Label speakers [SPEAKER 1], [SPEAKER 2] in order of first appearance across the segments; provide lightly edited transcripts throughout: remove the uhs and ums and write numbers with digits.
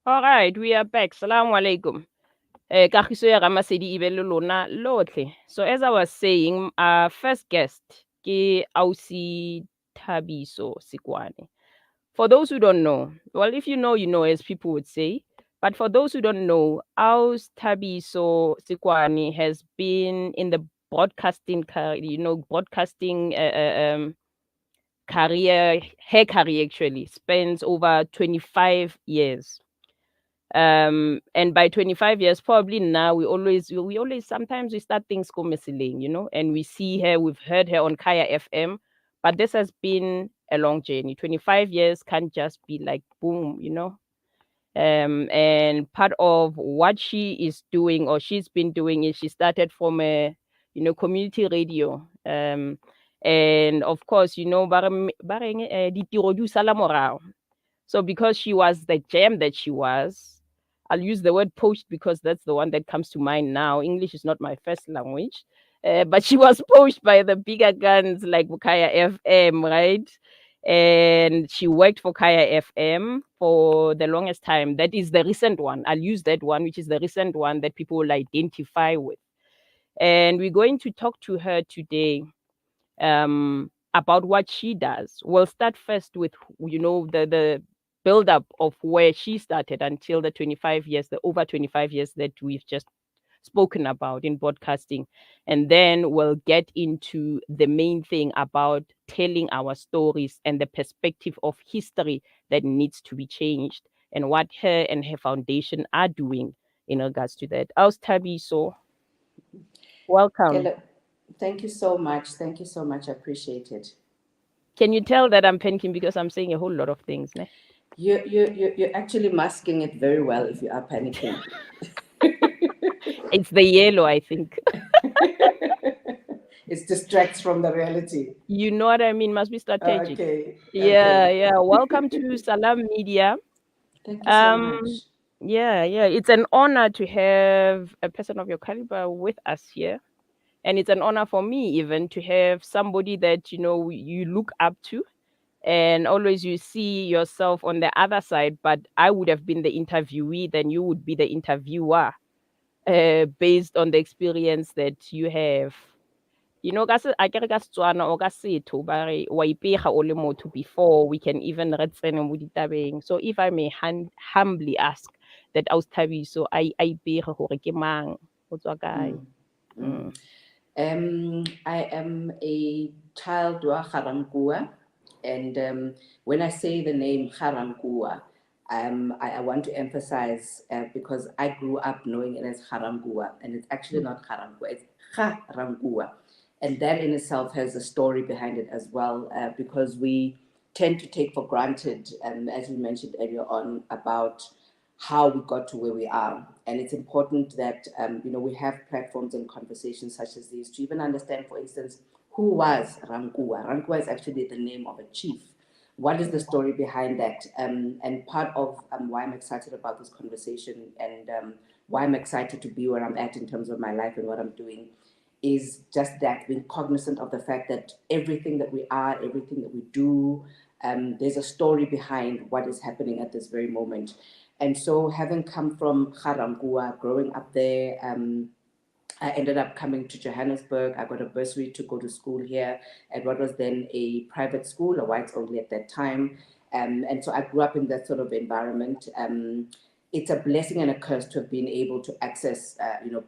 [SPEAKER 1] All right, we are back. Salaam alaikum. Kagiso ya Ramasedi e be le lona lotlhe. So as I was saying, our first guest ke Ausi Thabiso Sikwane. For those who don't know, well, if you know, you know, as people would say. But for those who don't know, Aus Thabiso Sikwane has been in the broadcasting, broadcasting career. Her career actually spans over 25 years. And by 25 years, probably now we always sometimes we start things go missing, and we see her, we've heard her on Kaya FM, but this has been a long journey. 25 years can't just be like boom. And part of what she is doing or she's been doing is she started from a community radio. And of course, ditiro di sala morao. So because she was the gem that she was, I'll use the word poached because that's the one that comes to mind now. English is not my first language. But she was poached by the bigger guns like Kaya FM, right? And she worked for Kaya FM for the longest time. That is the recent one. I'll use that one, which is the recent one that people will identify with. And we're going to talk to her today about what she does. We'll start first with the build up of where she started until the 25 years, the over 25 years that we've just spoken about in broadcasting, and then we'll get into the main thing about telling our stories and the perspective of history that needs to be changed and what her and her foundation are doing in regards to that. Austabi, so welcome.
[SPEAKER 2] Hello. Thank you so much. Thank you so much. I appreciate it.
[SPEAKER 1] Can you tell that I'm panicking because I'm saying a whole lot of things? Ne?
[SPEAKER 2] You're actually masking it very well if you are panicking.
[SPEAKER 1] It's the yellow, I think.
[SPEAKER 2] It distracts from the reality.
[SPEAKER 1] You know what I mean? Must be strategic.
[SPEAKER 2] Okay,
[SPEAKER 1] Yeah,
[SPEAKER 2] okay.
[SPEAKER 1] yeah. Welcome to Salam Media.
[SPEAKER 2] Thank you so
[SPEAKER 1] Um,
[SPEAKER 2] much.
[SPEAKER 1] yeah, yeah. It's an honor to have a person of your caliber with us here. And it's an honor for me even to have somebody that you look up to and always you see yourself on the other side, but I would have been the interviewee, then you would be the interviewer, based on the experience that you have. Akere ka Setswana o ka setho ba re wa ipega o le motho before we can even re tsene mo ditabeng. So if I may humbly ask that Austhabiso a ipege gore ke mang, o tswa kae?
[SPEAKER 2] Mm.
[SPEAKER 1] Mm.
[SPEAKER 2] I am a child wa Harankua, and when I say the name Harankua, I want to emphasize because I grew up knowing it as Harankua, and it's actually not Harankua, it's Harankua. And that in itself has a story behind it as well, because we tend to take for granted, as we mentioned earlier on, about how we got to where we are. And it's important that we have platforms and conversations such as these to even understand, for instance, who was Rankua. Rankua is actually the name of a chief. What is the story behind that? And part of why I'm excited about this conversation and why I'm excited to be where I'm at in terms of my life and what I'm doing is just that, being cognizant of the fact that everything that we are, everything that we do, there's a story behind what is happening at this very moment. And so, having come from Garamkua, growing up there, I ended up coming to Johannesburg. I got a bursary to go to school here at what was then a private school, a whites only at that time. And so I grew up in that sort of environment. It's a blessing and a curse to have been able to access,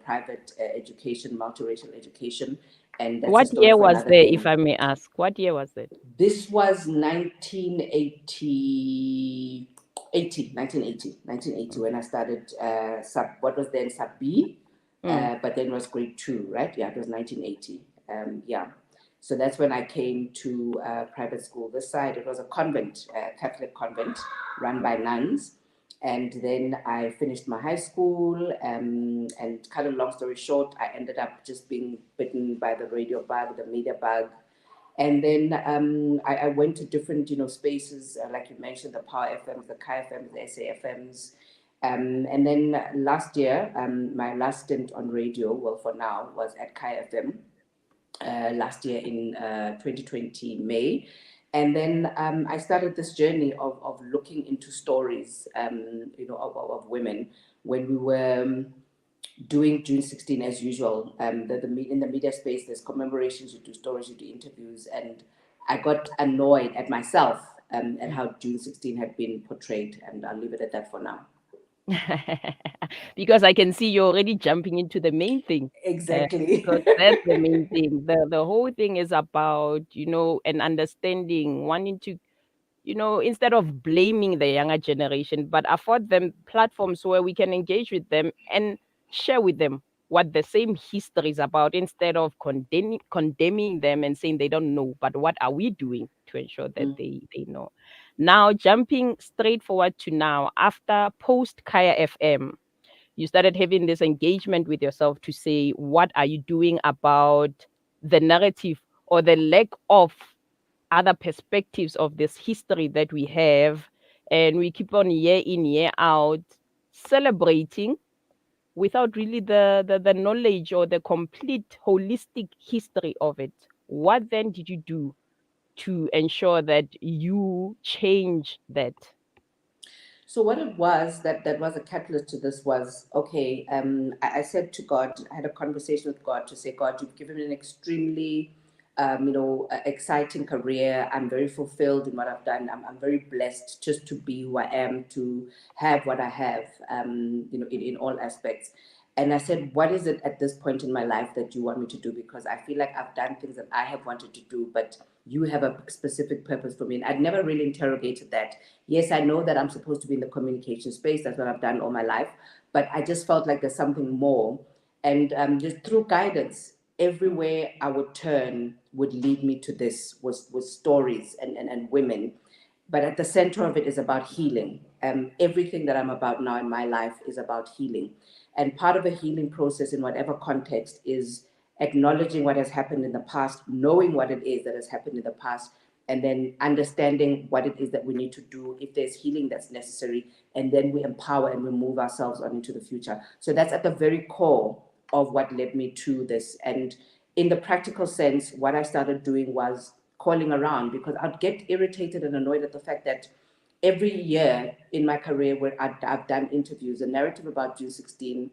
[SPEAKER 2] private education, multiracial education. And that's a
[SPEAKER 1] What
[SPEAKER 2] story
[SPEAKER 1] year
[SPEAKER 2] for
[SPEAKER 1] was
[SPEAKER 2] another
[SPEAKER 1] there, if
[SPEAKER 2] day.
[SPEAKER 1] I may ask? What year was it?
[SPEAKER 2] This was 1980, when I started what was then sub B,
[SPEAKER 1] Mm.
[SPEAKER 2] but then was grade two, right? Yeah, it was 1980. Yeah. So that's when I came to private school. This side, it was a convent, Catholic convent run by nuns. And then I finished my high school, and kind of long story short, I ended up just being bitten by the radio bug, the media bug, and then I went to different, spaces, like you mentioned, the Power FMs, the Kai FMs, the SA FMs. And then last year, my last stint on radio, well, for now, was at Kai FM last year in 2020 May. And then I started this journey of looking into stories, of women when we were doing June 16 as usual. In the media space, there's commemorations, you do stories, you do interviews, and I got annoyed at myself and how June 16 had been portrayed, and I'll leave it at that for now.
[SPEAKER 1] Because I can see you're already jumping into the main thing.
[SPEAKER 2] Exactly.
[SPEAKER 1] Because that's the main thing. The whole thing is about, an understanding, wanting to, instead of blaming the younger generation, but afford them platforms where we can engage with them and share with them what the same history is about, instead of condemning them and saying they don't know. But what are we doing to ensure that they know? Now, jumping straight forward to now, after post Kaya FM, you started having this engagement with yourself to say, what are you doing about the narrative or the lack of other perspectives of this history that we have? And we keep on year in, year out celebrating without really the knowledge or the complete holistic history of it. What then did you do to ensure that you change that?
[SPEAKER 2] So what it was that was a catalyst to this was, okay, I said to God, I had a conversation with God to say, God, you've given me an extremely exciting career. I'm very fulfilled in what I've done. I'm very blessed just to be who I am, to have what I have, in all aspects. And I said, what is it at this point in my life that you want me to do? Because I feel like I've done things that I have wanted to do, but you have a specific purpose for me. And I'd never really interrogated that. Yes, I know that I'm supposed to be in the communication space. That's what I've done all my life. But I just felt like there's something more. And just through guidance, everywhere I would turn would lead me to this, was stories and women. But at the center of it is about healing. Everything that I'm about now in my life is about healing. And part of the healing process, in whatever context, is acknowledging what has happened in the past, knowing what it is that has happened in the past, and then understanding what it is that we need to do if there's healing that's necessary, and then we empower and we move ourselves on into the future. So that's at the very core of what led me to this. And in the practical sense, what I started doing was calling around, because I'd get irritated and annoyed at the fact that every year in my career where I've done interviews, the narrative about June 16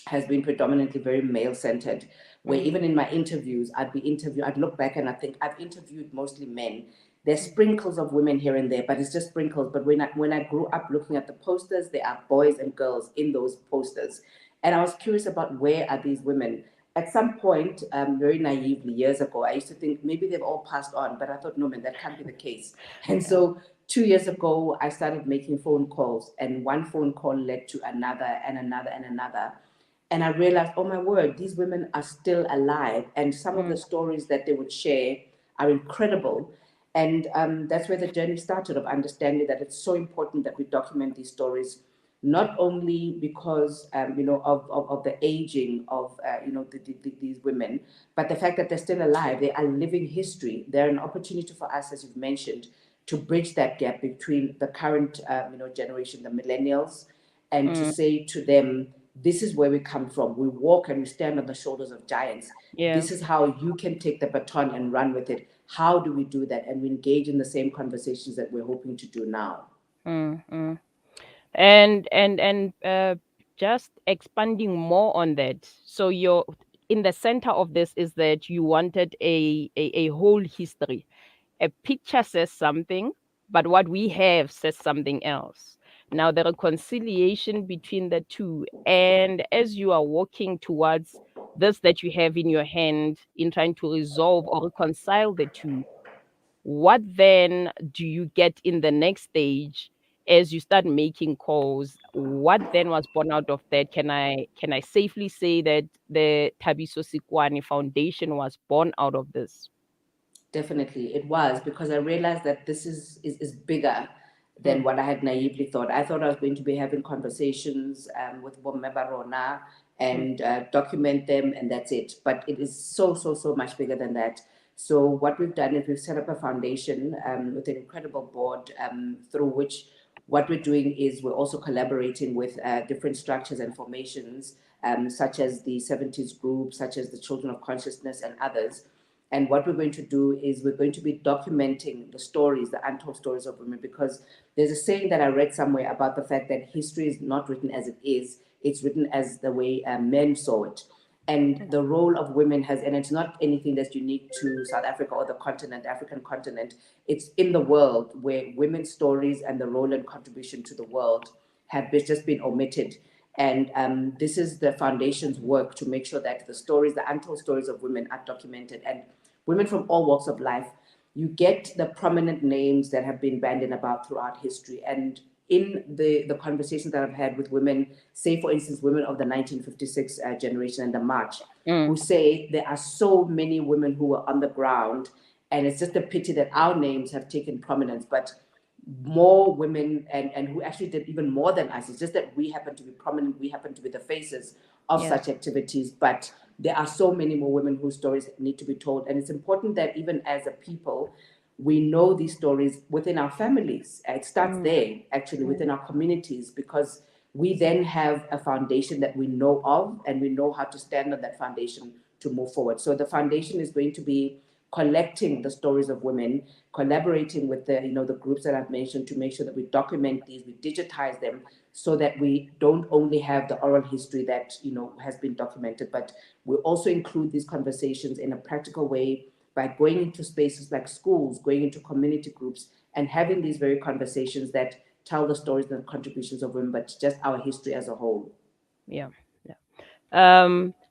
[SPEAKER 2] has been predominantly very male centered, where
[SPEAKER 1] Mm,
[SPEAKER 2] even in my interviews, I'd look back and I think I've interviewed mostly men. There's sprinkles of women here and there, but it's just sprinkles. But when I grew up looking at the posters, there are boys and girls in those posters. And I was curious about, where are these women? At some point, very naively, years ago, I used to think maybe they've all passed on, but I thought, no, man, that can't be the case. And
[SPEAKER 1] yeah.
[SPEAKER 2] so 2 years ago, I started making phone calls, and one phone call led to another and another and another. And I realized, oh my word, these women are still alive. And some of
[SPEAKER 1] Mm,
[SPEAKER 2] the stories that they would share are incredible. And that's where the journey started, of understanding that it's so important that we document these stories, not only because, of the aging of, these women, but the fact that they're still alive. They are living history. They're an opportunity for us, as you've mentioned, to bridge that gap between the current, generation, the millennials, and to
[SPEAKER 1] mm,
[SPEAKER 2] say to them, this is where we come from. We walk and we stand on the shoulders of giants.
[SPEAKER 1] yeah.
[SPEAKER 2] This is how you can take the baton and run with it. How do we do that? And we engage in the same conversations that we're hoping to do now.
[SPEAKER 1] Mm, mm. And just expanding more on that. So you're in the center of this is that you wanted a whole history. A picture says something, but what we have says something else. Now, the reconciliation between the two, and as you are walking towards this that you have in your hand in trying to resolve or reconcile the two, what then do you get in the next stage as you start making calls? What then was born out of that? Can I safely say that the Thabiso Sikwane Foundation was born out of this?
[SPEAKER 2] Definitely, it was, because I realized that this is bigger than
[SPEAKER 1] Mm,
[SPEAKER 2] what I had naively thought. I thought I was going to be having conversations with Bomme Barona
[SPEAKER 1] mm,
[SPEAKER 2] and document them, and that's it. But it is so, so, so much bigger than that. So what we've done is we've set up a foundation with an incredible board, through which what we're doing is we're also collaborating with different structures and formations, such as the 70s group, such as the Children of Consciousness, and others. And what we're going to do is we're going to be documenting the stories, the untold stories of women, because there's a saying that I read somewhere about the fact that history is not written as it is, it's written as the way men saw it. And the role of women has, and it's not anything that's unique to South Africa or the continent, African continent, it's in the world where women's stories and the role and contribution to the world have just been omitted. And this is the foundation's work to make sure that the stories, the untold stories of women are documented. And women from all walks of life, you get the prominent names that have been bandied about throughout history. And in the conversations that I've had with women, say for instance, women of the 1956 generation and the march, who say there are so many women who were on the ground, and it's just a pity that our names have taken prominence, but more women and who actually did even more than us. It's just that we happen to be prominent, we happen to be the faces of such activities, but there are so many more women whose stories need to be told. And it's important that even as a people, we know these stories within our families. It starts there, actually, within our communities, because we then have a foundation that we know of, and we know how to stand on that foundation to move forward. So the foundation is going to be collecting the stories of women, collaborating with the, the groups that I've mentioned to make sure that we document these, we digitize them, so that we don't only have the oral history that, has been documented, but we also include these conversations in a practical way by going into spaces like schools, going into community groups, and having these very conversations that tell the stories and the contributions of women, but just our history as a whole.
[SPEAKER 1] Yeah.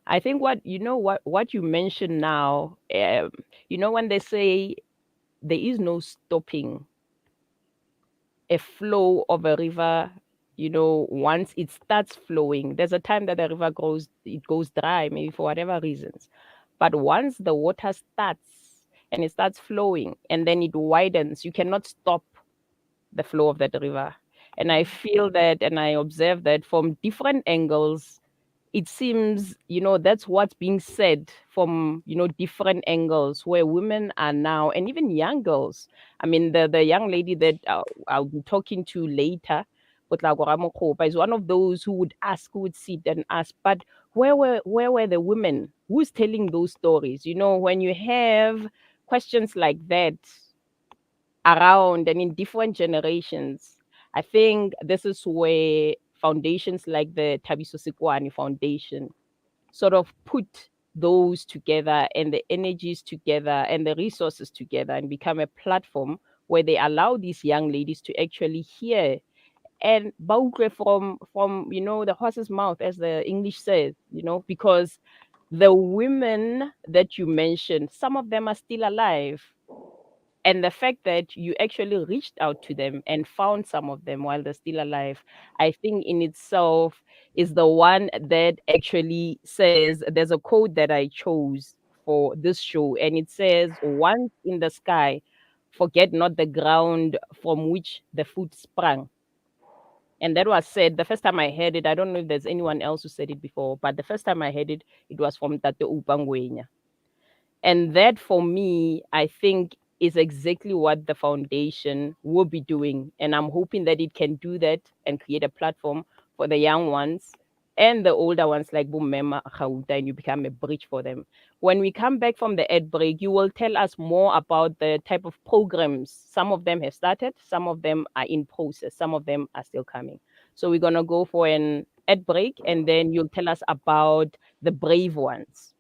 [SPEAKER 1] I think what you mentioned now, when they say there is no stopping a flow of a river, once it starts flowing, there's a time that the river goes dry, maybe for whatever reasons. But once the water starts and it starts flowing and then it widens, you cannot stop the flow of that river. And I feel that and I observe that from different angles, it seems, that's what's being said from, different angles where women are now, and even young girls. I mean, the young lady that I'll be talking to later, Potlako Ramokgopa, is one of those who would sit and ask, but where were the women? Who's telling those stories? When you have questions like that around and in different generations, I think this is where foundations like the Thabiso Sikwane Foundation sort of put those together and the energies together and the resources together and become a platform where they allow these young ladies to actually hear and bautle from the horse's mouth, as the English says, because the women that you mentioned, some of them are still alive, and the fact that you actually reached out to them and found some of them while they're still alive, I think in itself is the one that actually says, there's a quote that I chose for this show, and it says, once in the sky, forget not the ground from which the food sprang. And that was said the first time I heard it. I don't know if there's anyone else who said it before, but the first time I heard it, it was from Tate Upangwenya. And that for me, I think is exactly what the foundation will be doing. And I'm hoping that it can do that and create a platform for the young ones and the older ones like Bumema Khauta, and you become a bridge for them. When we come back from the ad break, you will tell us more about the type of programs. Some of them have started, some of them are in process, some of them are still coming. So we're gonna go for an ad break, and then you'll tell us about the brave ones.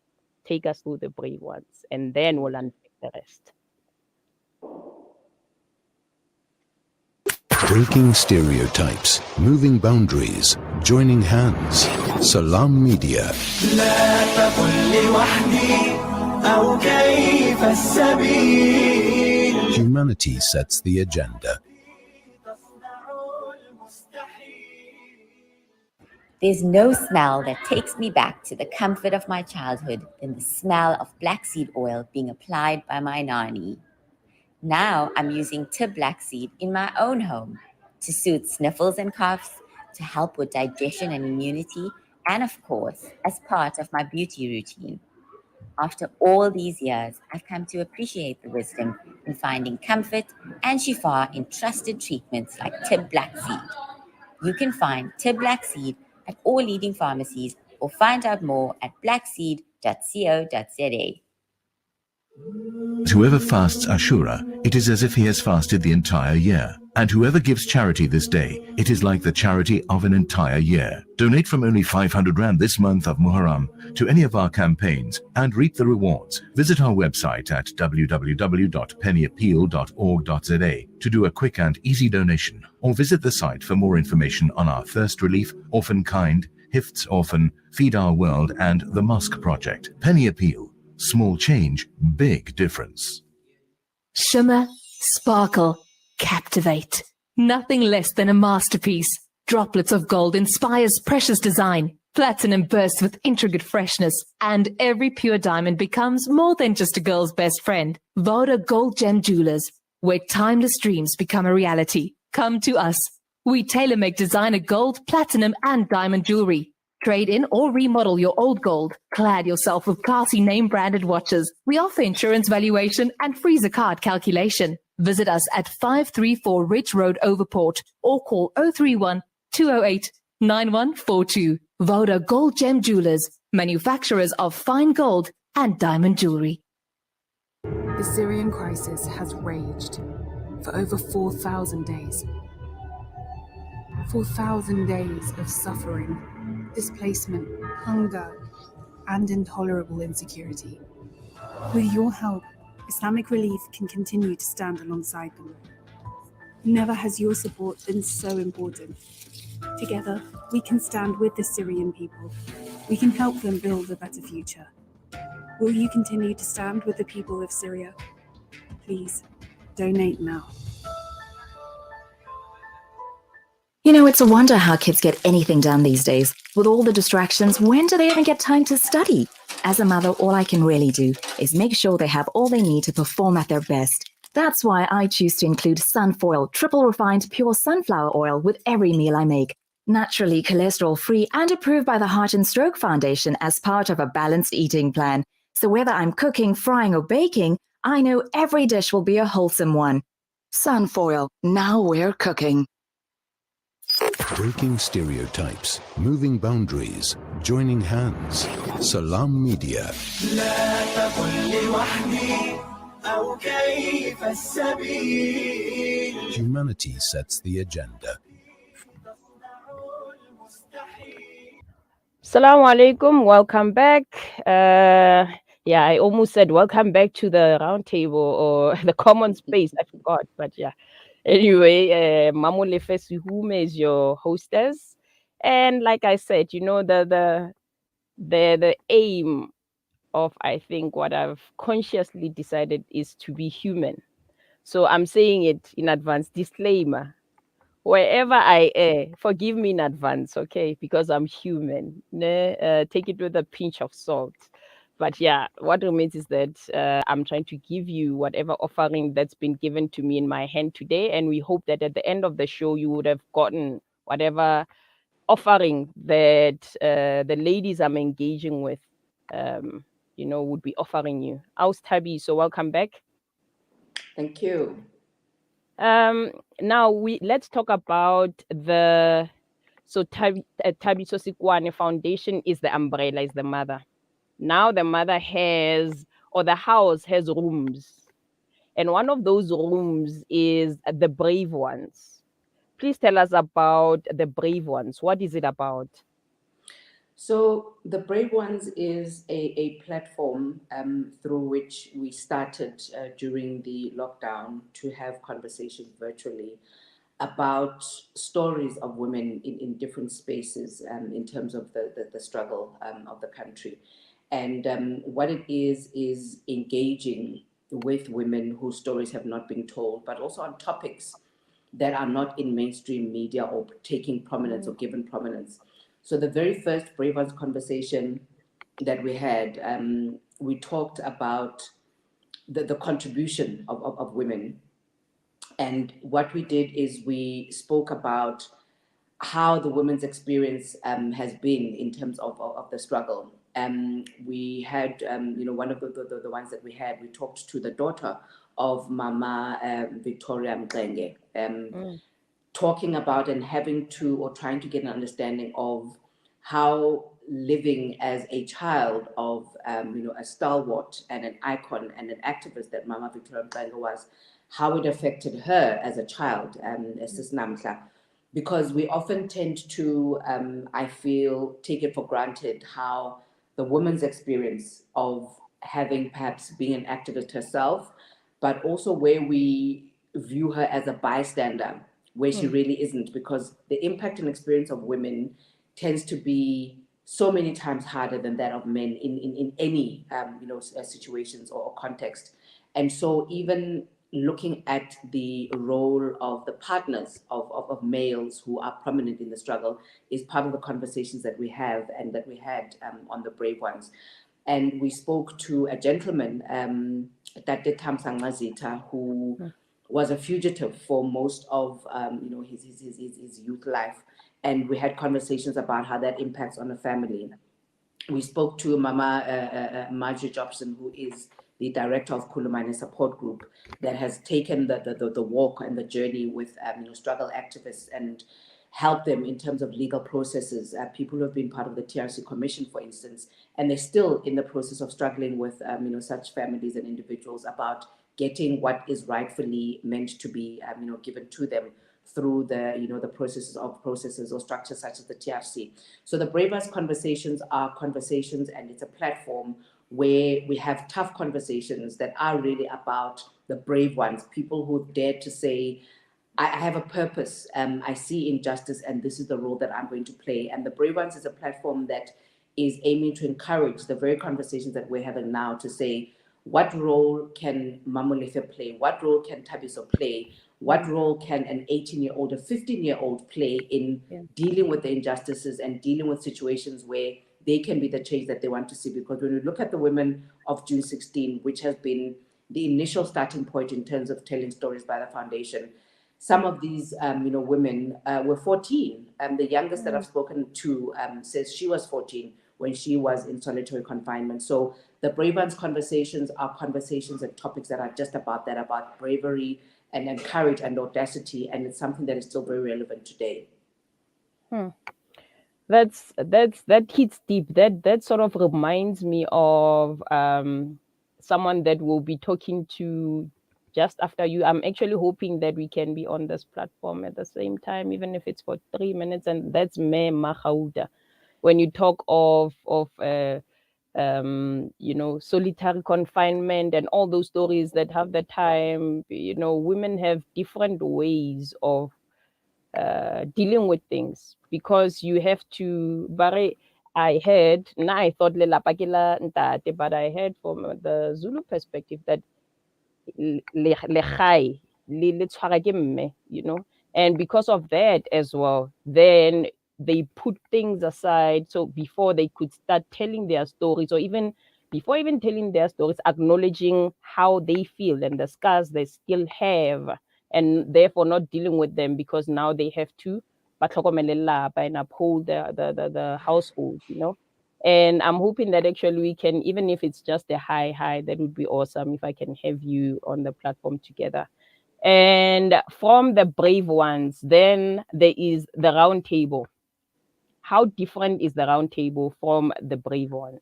[SPEAKER 1] Take us through the brave ones, and then we'll unpack the rest.
[SPEAKER 3] Breaking stereotypes, moving boundaries, joining hands. Salam Media. Humanity sets the agenda.
[SPEAKER 4] There's no smell that takes me back to the comfort of my childhood than the smell of black seed oil being applied by my nanny. Now I'm using Tib black seed in my own home to soothe sniffles and coughs, to help with digestion and immunity, and of course, as part of my beauty routine. After all these years, I've come to appreciate the wisdom in finding comfort and shifa in trusted treatments like Tib black seed. You can find Tib black seed at all leading pharmacies or find out more at blackseed.co.za.
[SPEAKER 5] Whoever fasts Ashura, it is as if he has fasted the entire year. And whoever gives charity this day, it is like the charity of an entire year. Donate from only 500 Rand this month of Muharram to any of our campaigns and reap the rewards. Visit our website at www.pennyappeal.org.za to do a quick and easy donation, or visit the site for more information on our Thirst Relief, Orphan Kind, Hifts Orphan, Feed Our World and the Mosque Project. Penny Appeal. Small change, big difference.
[SPEAKER 6] Shimmer, sparkle, captivate. Nothing less than a masterpiece. Droplets of gold inspires precious design. Platinum bursts with intricate freshness. And every pure diamond becomes more than just a girl's best friend. Voda Gold Gem Jewelers, where timeless dreams become a reality. Come to us. We tailor-make designer gold, platinum, and diamond jewelry. Trade in or remodel your old gold. Clad yourself with classy name-branded watches. We offer insurance valuation and freezer card calculation. Visit us at 534 Ridge Road, Overport, or call 031 208 9142. Voda Gold Gem Jewelers, manufacturers of fine gold and diamond jewelry.
[SPEAKER 7] The Syrian crisis has raged for over 4,000 days. 4,000 days of suffering, displacement, hunger, and intolerable insecurity. With your help, Islamic Relief can continue to stand alongside them. Never has your support been so important. Together, we can stand with the Syrian people. We can help them build a better future. Will you continue to stand with the people of Syria? Please, donate now.
[SPEAKER 8] You know, it's a wonder how kids get anything done these days. With all the distractions, when do they even get time to study? As a mother, all I can really do is make sure they have all they need to perform at their best. That's why I choose to include Sunfoil, triple refined pure sunflower oil with every meal I make. Naturally cholesterol-free and approved by the Heart and Stroke Foundation as part of a balanced eating plan. So whether I'm cooking, frying, or baking, I know every dish will be a wholesome one. Sunfoil, now we're cooking.
[SPEAKER 3] Breaking stereotypes, moving boundaries, joining hands. Salam Media. Humanity sets the agenda.
[SPEAKER 1] Assalamu alaikum, welcome back. Yeah, I almost said welcome back to the round table or the common space. I forgot, but yeah. Anyway, Mamolefe Shakira is your hostess, and like I said, you know the aim of, I think, what I've consciously decided is to be human. So I'm saying it in advance. Disclaimer: wherever I err, forgive me in advance, okay? Because I'm human. Take it with a pinch of salt. But yeah, what remains is that I'm trying to give you whatever offering that's been given to me in my hand today. And we hope that at the end of the show, you would have gotten whatever offering that the ladies I'm engaging with, would be offering you. How's Thabiso? So welcome back.
[SPEAKER 2] Thank you.
[SPEAKER 1] Now let's talk about Thabiso Sikwane Foundation is the umbrella, is the mother. Now the mother has, or the house has rooms. And one of those rooms is the Brave Ones. Please tell us about the Brave Ones. What is it about?
[SPEAKER 2] So the Brave Ones is a platform through which we started during the lockdown to have conversations virtually about stories of women in different spaces in terms of the struggle of the country. And what it is engaging with women whose stories have not been told, but also on topics that are not in mainstream media or taking prominence or given prominence. So the very first Brave Ones conversation that we had, we talked about the contribution of women. And what we did is we spoke about how the women's experience has been in terms of the struggle. We had, one of the ones that we had, we talked to the daughter of Mama Victoria Mqenge, talking about and having to, or trying to get an understanding of how living as a child of, a stalwart and an icon and an activist that Mama Victoria Mxenge was, how it affected her as a child, Sis Namhla. Because we often tend to, I feel, take it for granted how the woman's experience of having perhaps being an activist herself, but also where we view her as a bystander, where she really isn't, because the impact and experience of women tends to be so many times harder than that of men in any situations or context. And so even looking at the role of the partners of males who are prominent in the struggle is part of the conversations that we have and that we had on the Brave Ones. And we spoke to a gentleman, Tate Thamsanqa Mazita, who was a fugitive for most of his youth life. And we had conversations about how that impacts on a family. We spoke to Mama Marjorie Jobson, who is the director of Khulumane Support Group, that has taken the walk and the journey with struggle activists and helped them in terms of legal processes. People who have been part of the TRC Commission, for instance, and they're still in the process of struggling with such families and individuals about getting what is rightfully meant to be given to them through the processes or structures such as the TRC. So the Bravest conversations are conversations, and it's a platform where we have tough conversations that are really about the brave ones, people who dare to say, I have a purpose, I see injustice, and this is the role that I'm going to play. And the Brave Ones is a platform that is aiming to encourage the very conversations that we're having now to say, what role can Mamolefe play? What role can Thabiso play? What role can an 18-year-old, a 15-year-old play in dealing with the injustices and dealing with situations where they can be the change that they want to see? Because when we look at the women of June 16, which has been the initial starting point in terms of telling stories by the foundation, some of these women were 14. The youngest that I've spoken to says she was 14 when she was in solitary confinement. So the Brave Ones conversations are conversations and topics that are just about that, about bravery and courage and audacity, and it's something that is still very relevant today.
[SPEAKER 1] That hits deep. That sort of reminds me of someone that we'll be talking to just after you. I'm actually hoping that we can be on this platform at the same time, even if it's for 3 minutes. And that's Me Mahauda. When you talk of solitary confinement and all those stories that have the time, women have different ways of dealing with things, because you have to. But I heard, now I thought lelapa ke la ntate, but I heard from the Zulu perspective that legae le tshwara ke mme, and because of that as well, then they put things aside. So before they could start telling their stories, or even before even telling their stories, acknowledging how they feel and the scars they still have, and therefore not dealing with them, because now they have to and uphold the household, And I'm hoping that actually we can, even if it's just a hi, that would be awesome if I can have you on the platform together. And from the Brave Ones, then there is the round table. How different is the round table from the Brave Ones?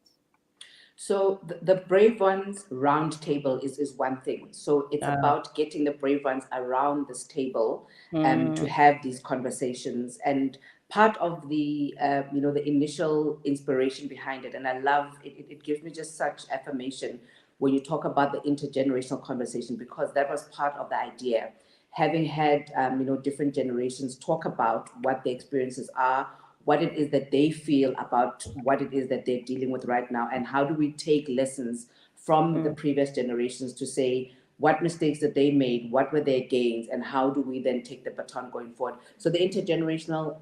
[SPEAKER 2] So the Brave Ones round table is one thing. So it's about getting the Brave Ones around this table to have these conversations. And part of the the initial inspiration behind it, and I love it, it gives me just such affirmation when you talk about the intergenerational conversation, because that was part of the idea. Having had different generations talk about what the experiences are, what it is that they feel about what it is that they're dealing with right now, and how do we take lessons from the previous generations to say what mistakes that they made, what were their gains, and how do we then take the baton going forward. So the intergenerational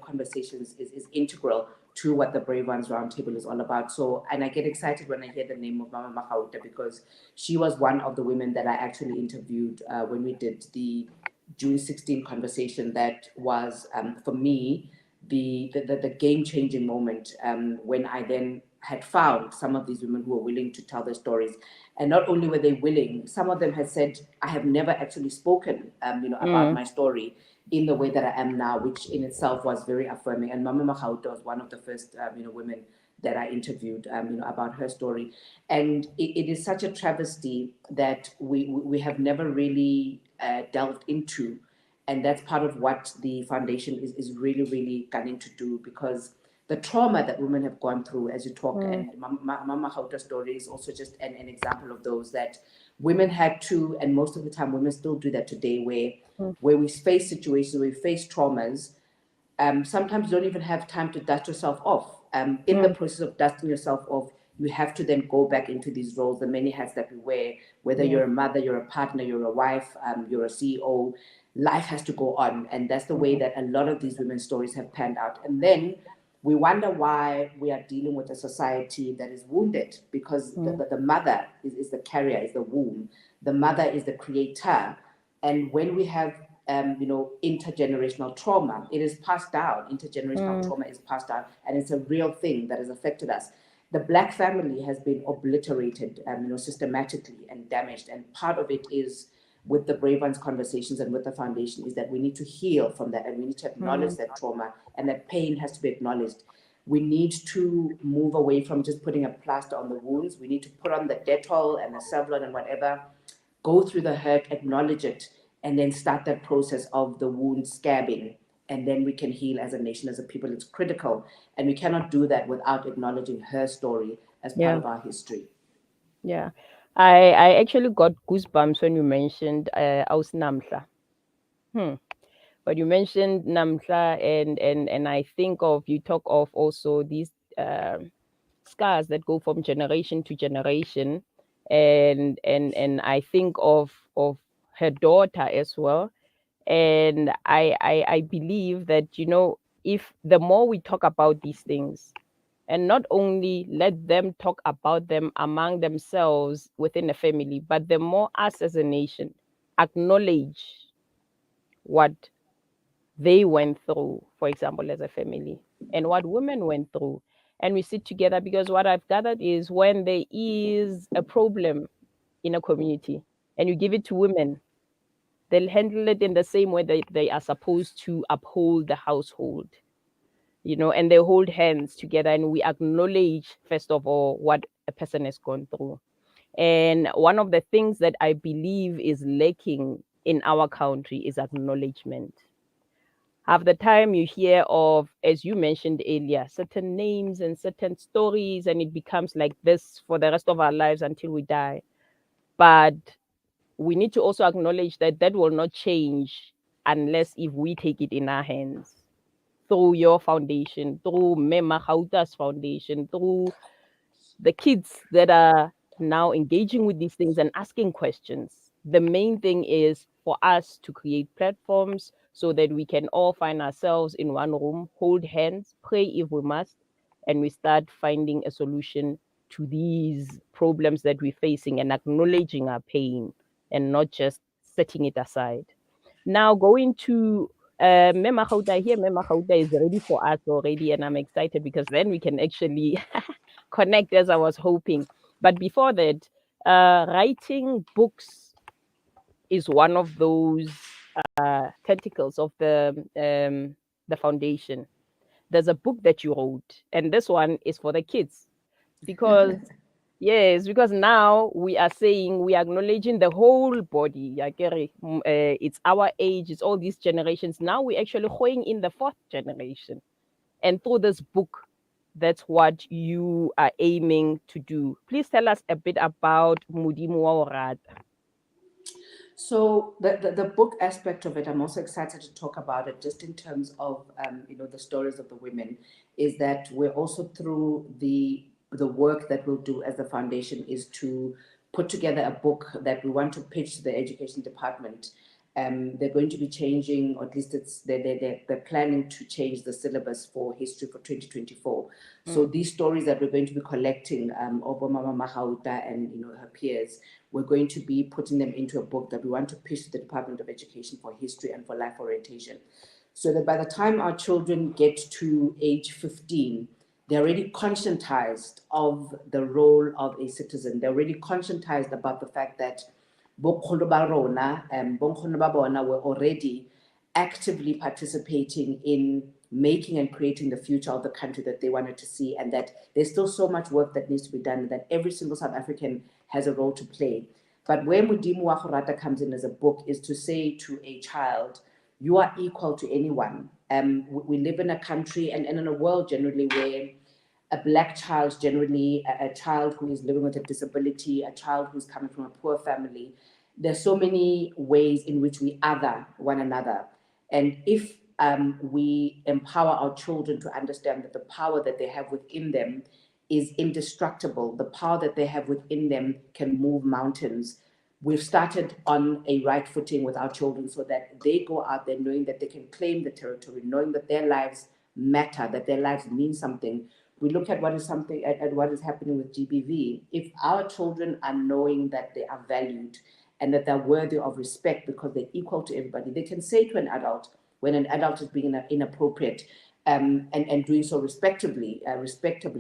[SPEAKER 2] conversations is integral to what the Brave Ones Roundtable is all about. So, and I get excited when I hear the name of Mama Mahauta, because she was one of the women that I actually interviewed when we did the June 16 conversation. That was, for me, the game-changing moment when I then had found some of these women who were willing to tell their stories. And not only were they willing, some of them had said, I have never actually spoken about my story. in the way that I am now, which in itself was very affirming. And Mama Mahauta was one of the first, women that I interviewed, about her story. And it is such a travesty that we have never really delved into. And that's part of what the foundation is really, really gunning to do, because the trauma that women have gone through, as you talk, and Mama Hauta's story is also just an example of those, that women had to, and most of the time women still do that today, where we face situations, where we face traumas, sometimes you don't even have time to dust yourself off. In the process of dusting yourself off, you have to then go back into these roles, the many hats that we wear, whether you're a mother, you're a partner, you're a wife, you're a CEO, life has to go on. And that's the way that a lot of these women's stories have panned out. And then we wonder why we are dealing with a society that is wounded, because the mother is the carrier, is the womb. The mother is the creator. And when we have intergenerational trauma, it is passed down. Intergenerational trauma is passed down, and it's a real thing that has affected us. The Black family has been obliterated, systematically and damaged. And part of it is with the Brave Ones conversations and with the foundation is that we need to heal from that, and we need to acknowledge that trauma, and that pain has to be acknowledged. We need to move away from just putting a plaster on the wounds. We need to put on the Dettol and the Savlon and whatever, go through the hurt, acknowledge it, and then start that process of the wound scabbing. And then we can heal as a nation, as a people. It's critical. And we cannot do that without acknowledging her story as part of our history.
[SPEAKER 1] Yeah. I actually got goosebumps when you mentioned Aus Namhla. But you mentioned Namhla, and I think of, you talk of also these scars that go from generation to generation, and I think of her daughter as well. And I believe that, if the more we talk about these things, and not only let them talk about them among themselves within a family, but the more us as a nation acknowledge what they went through, for example, as a family, and what women went through, and we sit together. Because what I've gathered is, when there is a problem in a community and you give it to women, they'll handle it in the same way that they are supposed to uphold the household, and they hold hands together, and we acknowledge, first of all, what a person has gone through. And one of the things that I believe is lacking in our country is acknowledgement. Half the time you hear of, as you mentioned earlier, certain names and certain stories, and it becomes like this for the rest of our lives until we die. But we need to also acknowledge that that will not change unless if we take it in our hands, through your foundation, through Mema Gauta's foundation, through the kids that are now engaging with these things and asking questions. The main thing is for us to create platforms so that we can all find ourselves in one room, hold hands, pray if we must, and we start finding a solution to these problems that we're facing, and acknowledging our pain and not just setting it aside. Now, going to Mema Gauta here, Mema Gauta is ready for us already, and I'm excited because then we can actually connect as I was hoping. But before that, writing books is one of those tentacles of the foundation. There's a book that you wrote, and this one is for the kids, because yes, because now we are saying, we are acknowledging the whole body. It's our age, it's all these generations. Now we're actually going in the fourth generation. And through this book, that's what you are aiming to do. Please tell us a bit about Modimo wa o Rata.
[SPEAKER 2] So the book aspect of it, I'm also excited to talk about it, just in terms of the stories of the women, is that we're also, through the work that we'll do as the foundation, is to put together a book that we want to pitch to the education department. They're going to be changing, or at least they're planning to change the syllabus for history for 2024. So these stories that we're going to be collecting of Mama Mahauta and her peers, we're going to be putting them into a book that we want to pitch to the Department of Education for history and for life orientation, so that by the time our children get to age 15, they're already conscientized of the role of a citizen. They're already conscientized about the fact that bonkgono ba rona, bonkgono ba bona were already actively participating in making and creating the future of the country that they wanted to see, and that there's still so much work that needs to be done, and that every single South African has a role to play. But where Modimo wa go Rata comes in as a book is to say to a child, you are equal to anyone. We live in a country and in a world generally where a Black child, generally a child who is living with a disability, a child who's coming from a poor family, there's so many ways in which we other one another. And if we empower our children to understand that the power that they have within them is indestructible, the power that they have within them can move mountains, we've started on a right footing with our children so that they go out there knowing that they can claim the territory, knowing that their lives matter, that their lives mean something. We look at what is something at what is happening with GBV. If our children are knowing that they are valued and that they're worthy of respect because they're equal to everybody, they can say to an adult when an adult is being inappropriate and doing so respectably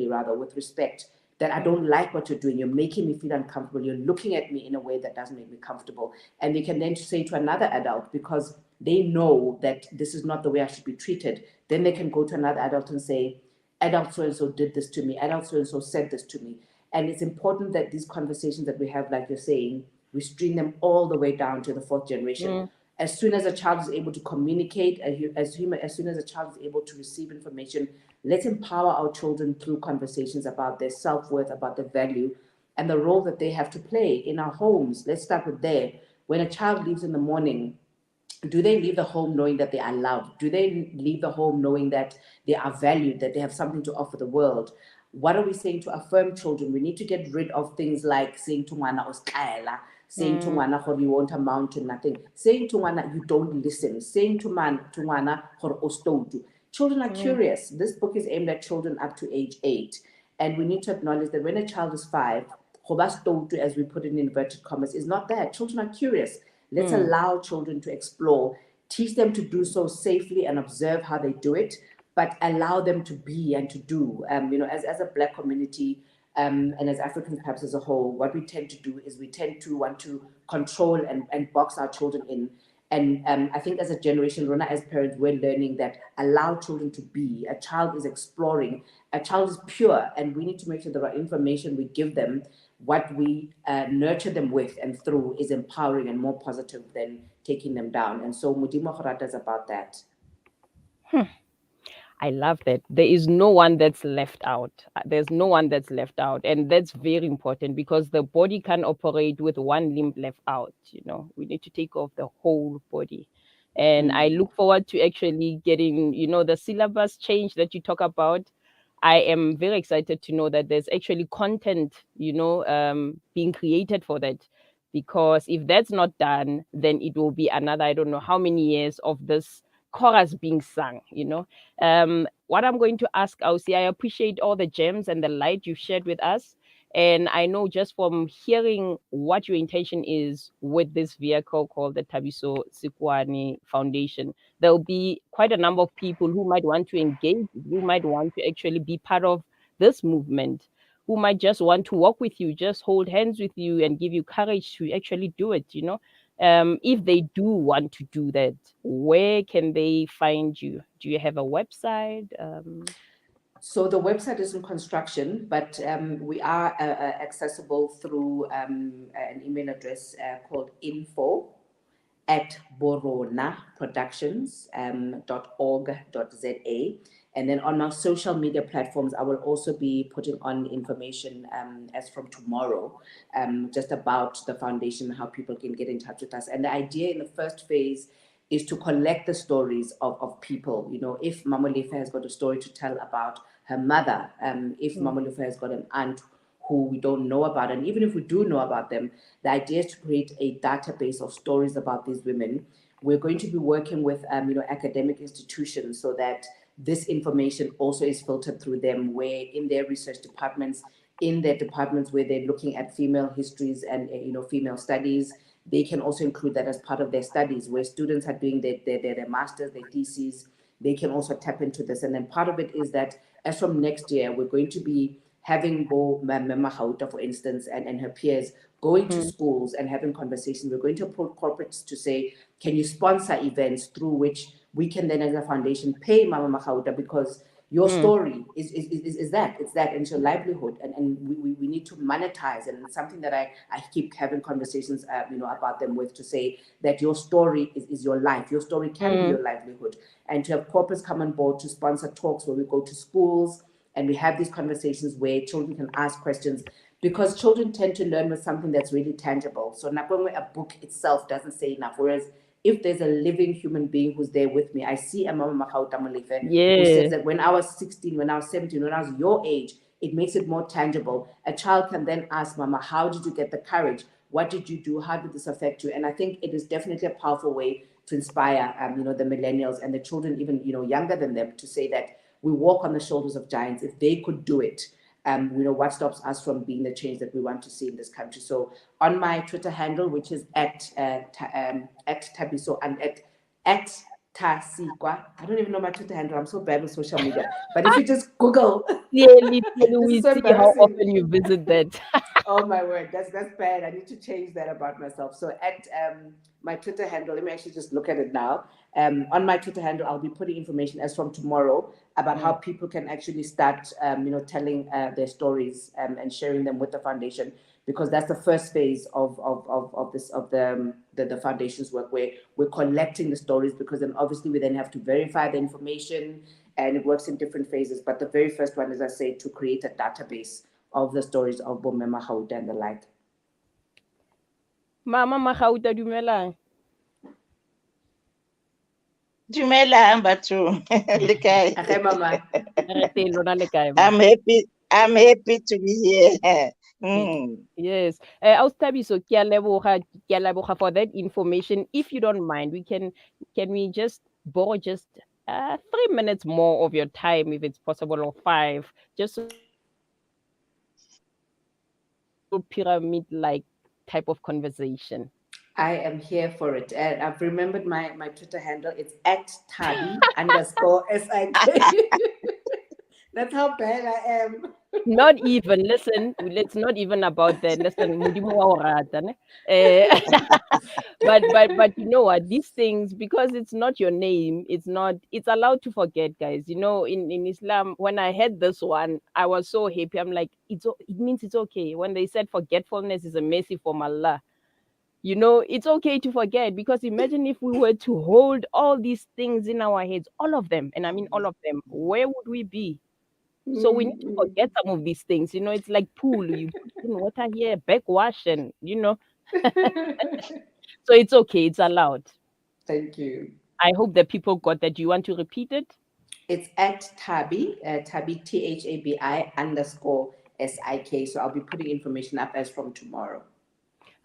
[SPEAKER 2] rather, with respect, that I don't like what you're doing, you're making me feel uncomfortable, you're looking at me in a way that doesn't make me comfortable. And they can then say to another adult, because they know that this is not the way I should be treated, then they can go to another adult and say, adult so-and-so did this to me, adult so-and-so said this to me. And it's important that these conversations that we have, like you're saying, we string them all the way down to the fourth generation. As soon as a child is able to communicate, as soon as a child is able to receive information, let's empower our children through conversations about their self-worth, about their value, and the role that they have to play in our homes. Let's start with there. When a child leaves in the morning, do they leave the home knowing that they are loved? Do they leave the home knowing that they are valued, that they have something to offer the world? What are we saying to affirm children? We need to get rid of things like saying to Ngwana Oskaela, saying to Ngwana, you won't amount to nothing, saying to Ngwana, you don't listen, saying to Ngwana, Ostodu. Children are curious. This book is aimed at children up to age 8. And we need to acknowledge that when a child is 5, as we put it in inverted commas, is not that. Children are curious. Let's allow children to explore, teach them to do so safely and observe how they do it, but allow them to be and to do. As a Black community and as Africans perhaps as a whole, what we tend to do is we tend to want to control and box our children in. And I think as a generation, Rona, as parents, we're learning that allow children to be. A child is exploring, a child is pure, and we need to make sure the right information we give them, what we nurture them with and through, is empowering and more positive than taking them down. And so Modimo Kgorata is about that.
[SPEAKER 1] I love that. There is no one that's left out. There's no one that's left out. And that's very important because the body can't operate with one limb left out. We need to take off the whole body. And I look forward to actually getting, the syllabus change that you talk about. I am very excited to know that there's actually content, being created for that. Because if that's not done, then it will be another, I don't know how many years of this chorus being sung, what I'm going to ask Ausi, I appreciate all the gems and the light you've shared with us. And I know just from hearing what your intention is with this vehicle called the Thabiso Sikwane Foundation, there'll be quite a number of people who might want to engage, who might want to actually be part of this movement, who might just want to walk with you, just hold hands with you and give you courage to actually do it, if they do want to do that, where can they find you? Do you have a website?
[SPEAKER 2] So the website is in construction, but we are accessible through an email address called info@boronaproductions.org.za. And then on our social media platforms, I will also be putting on information as from tomorrow, just about the foundation, how people can get in touch with us. And the idea in the first phase is to collect the stories of people. If Mamolefe has got a story to tell about her mother, if Mamolefe has got an aunt who we don't know about, and even if we do know about them, the idea is to create a database of stories about these women. We're going to be working with academic institutions so that this information also is filtered through them, where in their research departments, in their departments where they're looking at female histories and female studies, they can also include that as part of their studies, where students are doing their masters, their theses. They can also tap into this. And then part of it is that as from next year, we're going to be having Bo Mema Hauta, for instance, and her peers going to schools and having conversations. We're going to approach corporates to say, can you sponsor events through which we can then as a foundation pay Mama Magauta, because your story is that, it's that, and it's your livelihood, and we need to monetize, and it's something that I keep having conversations about them with, to say that your story is your life, your story can be your livelihood, and to have corporates come on board to sponsor talks where we go to schools and we have these conversations where children can ask questions, because children tend to learn with something that's really tangible. So Napongwe, a book itself doesn't say enough, whereas if there's a living human being who's there with me, I see a Mama Magauta Mamolefe who says that when I was 16, when I was 17, when I was your age, it makes it more tangible. A child can then ask Mama, how did you get the courage? What did you do? How did this affect you? And I think it is definitely a powerful way to inspire, the millennials and the children, even, younger than them, to say that we walk on the shoulders of giants. If they could do it, what stops us from being the change that we want to see in this country? So on my Twitter handle, which is at Thabiso and at Tasikwa, I don't even know my Twitter handle. I'm so bad with social media. But if you just Google,
[SPEAKER 1] Clearly, we
[SPEAKER 2] is so
[SPEAKER 1] see how
[SPEAKER 2] embarrassing.
[SPEAKER 1] often you visit that.
[SPEAKER 2] Oh my word, that's bad. I need to change that about myself. So at my Twitter handle, let me actually just look at it now. On my Twitter handle, I'll be putting information as from tomorrow about how people can actually start, telling their stories and sharing them with the foundation, because that's the first phase of the foundation's work, where we're collecting the stories, because then obviously we then have to verify the information, and it works in different phases. But the very first one, as I say, to create a database of the stories of Bomema Magauta and the like.
[SPEAKER 1] Mama Magauta, dumelang.
[SPEAKER 9] Dumelang batho. Le kae?
[SPEAKER 2] Okay, Mama.
[SPEAKER 9] I'm happy to be here.
[SPEAKER 1] Yes. Thabiso, ke a leboga for that information. If you don't mind, can we just borrow just 3 minutes more of your time, if it's possible, or 5, just so pyramid-like type of conversation.
[SPEAKER 2] I am here for it. And I've remembered my Twitter handle. It's at Tabi_SIK. That's how bad I am.
[SPEAKER 1] Not even, listen, it's not even about that. Listen, but you know what? These things, because it's not your name, it's allowed to forget, guys. In Islam, when I had this one, I was so happy. I'm like, it means it's okay. When they said forgetfulness is a mercy from Allah, it's okay to forget, because imagine if we were to hold all these things in our heads, all of them, and I mean all of them, where would we be? So we need to forget some of these things. It's like pool. You put in water here, backwash, and So it's okay. It's allowed.
[SPEAKER 2] Thank you.
[SPEAKER 1] I hope that people got that. Do you want to repeat it?
[SPEAKER 2] It's at Tabi, Thabi, THABI_SIK. So I'll be putting information up as from tomorrow.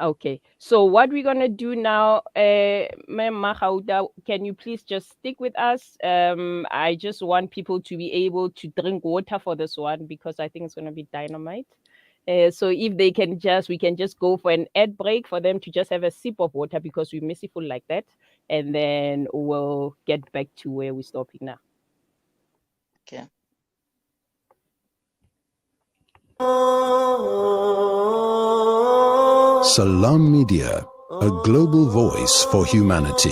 [SPEAKER 1] Okay. So what we're gonna do now, Ma'am Magauta, can you please just stick with us? I just want people to be able to drink water for this one, because I think it's gonna be dynamite. So if we can just go for an ad break for them to just have a sip of water, because we're merciful like that, and then we'll get back to where we're stopping now.
[SPEAKER 9] Okay.
[SPEAKER 3] Salam Media, a global voice for humanity.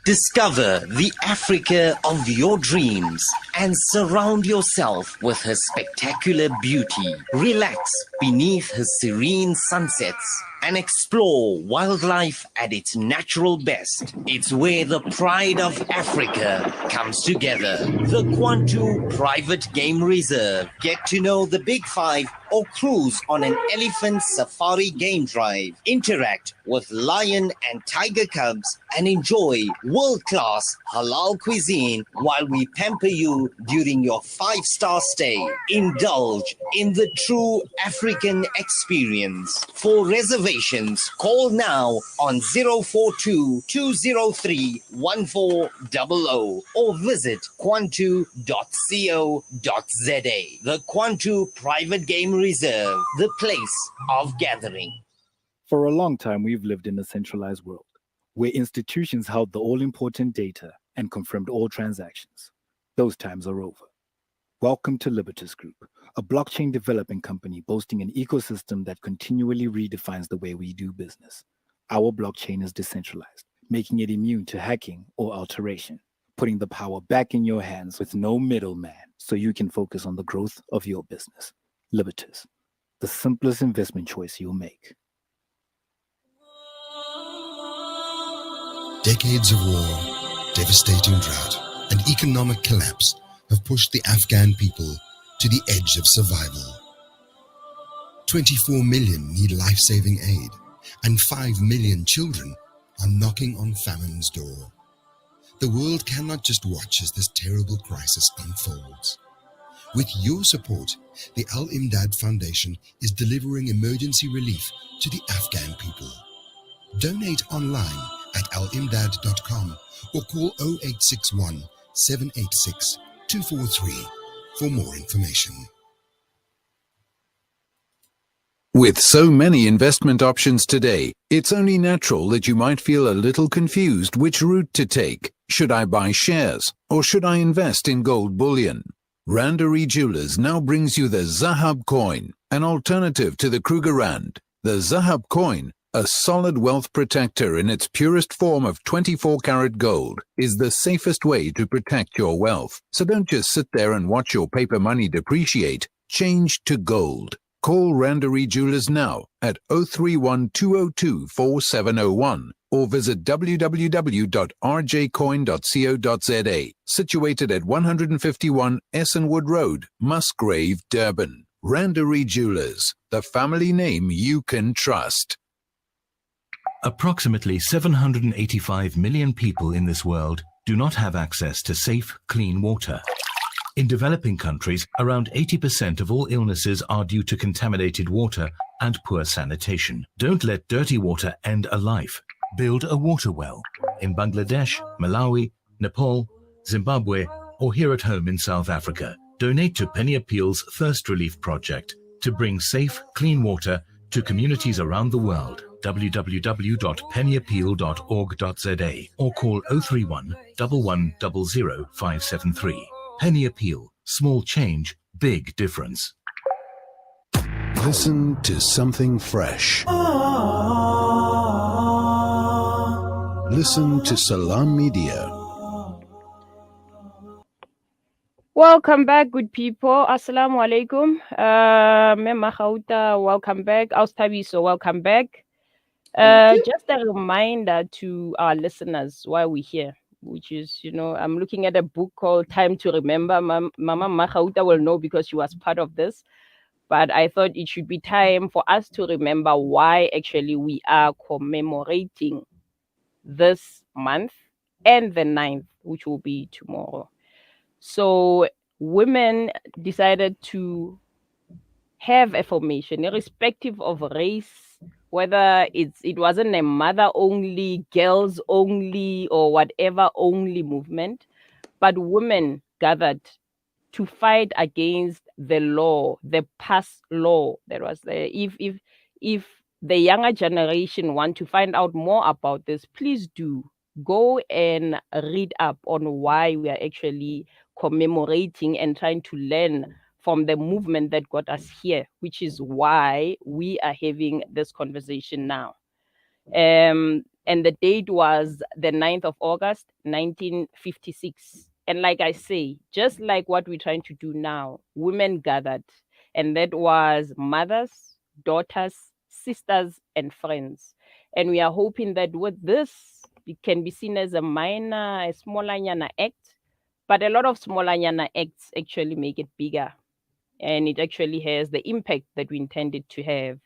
[SPEAKER 10] Discover the Africa of your dreams and surround yourself with her spectacular beauty. Relax beneath her serene sunsets and explore wildlife at its natural best. It's where the pride of Africa comes together. The Kwantu Private Game Reserve. Get to know the Big Five or cruise on an elephant safari game drive. Interact with lion and tiger cubs and enjoy world-class halal cuisine while we pamper you during your 5-star stay. Indulge in the true African experience. For reservations, call now on 042-203-1400 or visit kwantu.co.za. The Kwantu Private Game Reserve, the place of gathering.
[SPEAKER 11] For a long time, we've lived in a centralized world where institutions held the all-important data and confirmed all transactions. Those times are over. Welcome to Libertas Group, a blockchain development company boasting an ecosystem that continually redefines the way we do business. Our blockchain is decentralized, making it immune to hacking or alteration, putting the power back in your hands with no middleman so you can focus on the growth of your business. Libertas, the simplest investment choice you'll make.
[SPEAKER 12] Decades of war, devastating drought, and economic collapse have pushed the Afghan people to the edge of survival. 24 million need life-saving aid, and 5 million children are knocking on famine's door. The world cannot just watch as this terrible crisis unfolds. With your support, the Al-Imdad Foundation is delivering emergency relief to the Afghan people. Donate online at alimdad.com or call 0861 786 243 for more information.
[SPEAKER 3] With so many investment options today, it's only natural that you might feel a little confused which route to take. Should I buy shares or should I invest in gold bullion? Randery Jewelers now brings you the Zahab coin, an alternative to the Kruger Rand. The Zahab coin, a solid wealth protector in its purest form of 24-karat gold, is the safest way to protect your wealth. So don't just sit there and watch your paper money depreciate. Change to gold. Call Randery Jewelers now at 031 202 4701 or visit www.rjcoin.co.za, situated at 151 Essenwood Road, Musgrave, Durban. Randery Jewelers, the family name you can trust.
[SPEAKER 5] Approximately 785 million people in this world do not have access to safe, clean water. In developing countries, around 80% of all illnesses are due to contaminated water and poor sanitation. Don't let dirty water end a life. Build a water well. In Bangladesh, Malawi, Nepal, Zimbabwe, or here at home in South Africa, donate to Penny Appeal's Thirst Relief Project to bring safe, clean water to communities around the world. www.pennyappeal.org.za or call 031 1100 573. Penny Appeal. Small change, big difference.
[SPEAKER 3] Listen to something fresh. Listen to Salam Media.
[SPEAKER 1] Welcome back, good people. Assalamu alaikum. Mema Khauta, welcome back. Thabiso, welcome back. Just a reminder to our listeners why we're here, which is, I'm looking at a book called Time to Remember. Mama Mahauta will know because she was part of this. But I thought it should be time for us to remember why actually we are commemorating this month and the 9th, which will be tomorrow. So women decided to have a formation, irrespective of race, whether it wasn't a mother only, girls only, or whatever only movement, but women gathered to fight against the law, the past law that was there. If the younger generation want to find out more about this, please do go and read up on why we are actually commemorating and trying to learn from the movement that got us here, which is why we are having this conversation now. And the date was the 9th of August, 1956. And like I say, just like what we're trying to do now, women gathered. And that was mothers, daughters, sisters, and friends. And we are hoping that with this, it can be seen as a smaller nyana act. But a lot of smaller nyana acts actually make it bigger. And it actually has the impact that we intended to have.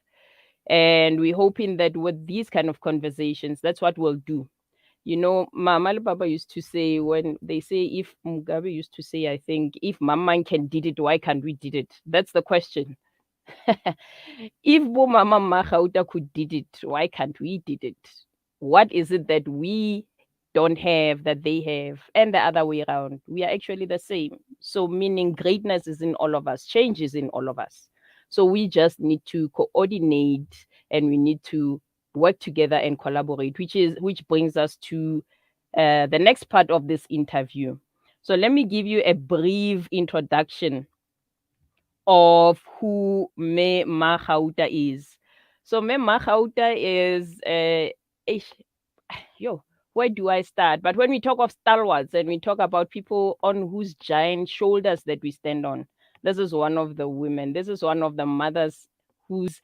[SPEAKER 1] And we're hoping that with these kind of conversations, that's what we'll do. Mama Baba used to say, when they say, if Mugabe used to say, I think, if Mama can did it, why can't we did it? That's the question. If Mama Mahauta could did it, why can't we did it? What is it that we don't have that they have? And the other way around, we are actually the same. So meaning greatness is in all of us, change is in all of us. So we just need to coordinate and we need to work together and collaborate, which brings us to the next part of this interview. So let me give you a brief introduction of who Me Magauta is. So Me Magauta is where do I start? But when we talk of stalwarts and we talk about people on whose giant shoulders that we stand on, this is one of the women. This is one of the mothers whose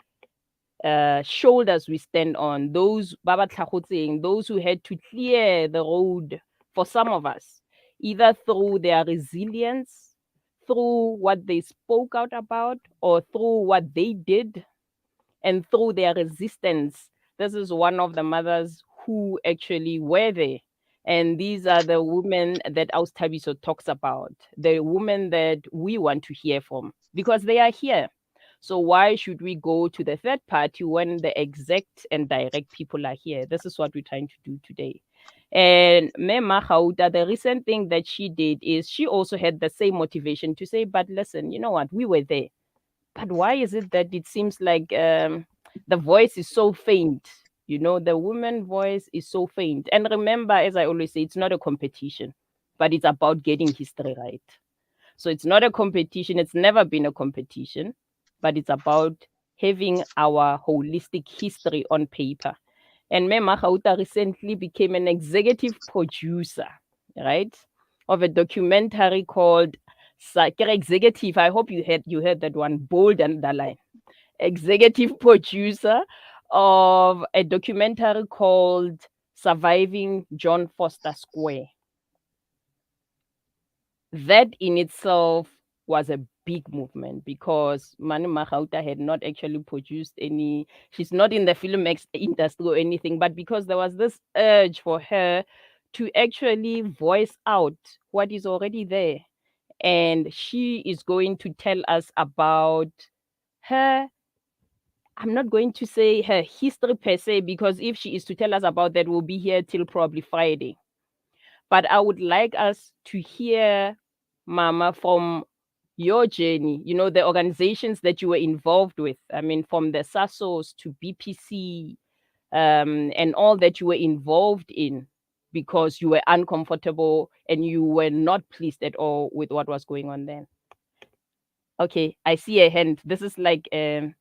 [SPEAKER 1] shoulders we stand on. Those Baba Tlachotseng, those who had to clear the road for some of us, either through their resilience, through what they spoke out about, or through what they did, and through their resistance. This is one of the mothers who actually were there. And these are the women that Thabiso talks about, the women that we want to hear from because they are here. So why should we go to the third party when the exact and direct people are here? This is what we're trying to do today. And Mema Khauta, the recent thing that she did is she also had the same motivation to say, but listen, you know what, we were there. But why is it that it seems like the voice is so faint? You know, the woman voice is so faint. And remember, as I always say, it's not a competition, but it's about getting history right. So it's not a competition. It's never been a competition, but it's about having our holistic history on paper. And Mema Khauta recently became an executive producer, right, of a documentary called Executive. I hope you heard that one, bold and underline. Executive producer of a documentary called Surviving John Foster Square. That in itself was a big movement because Manu Magauta had not actually produced any, she's not in the film industry or anything, but because there was this urge for her to actually voice out what is already there. And she is going to tell us about her. I'm not going to say her history per se, because if she is to tell us about that, we'll be here till probably Friday. But I would like us to hear, Mama, from your journey, you know, the organizations that you were involved with. I mean, from the SASOs to BPC, and all that you were involved in because you were uncomfortable and you were not pleased at all with what was going on then. Okay, I see a hand. This is like, unmute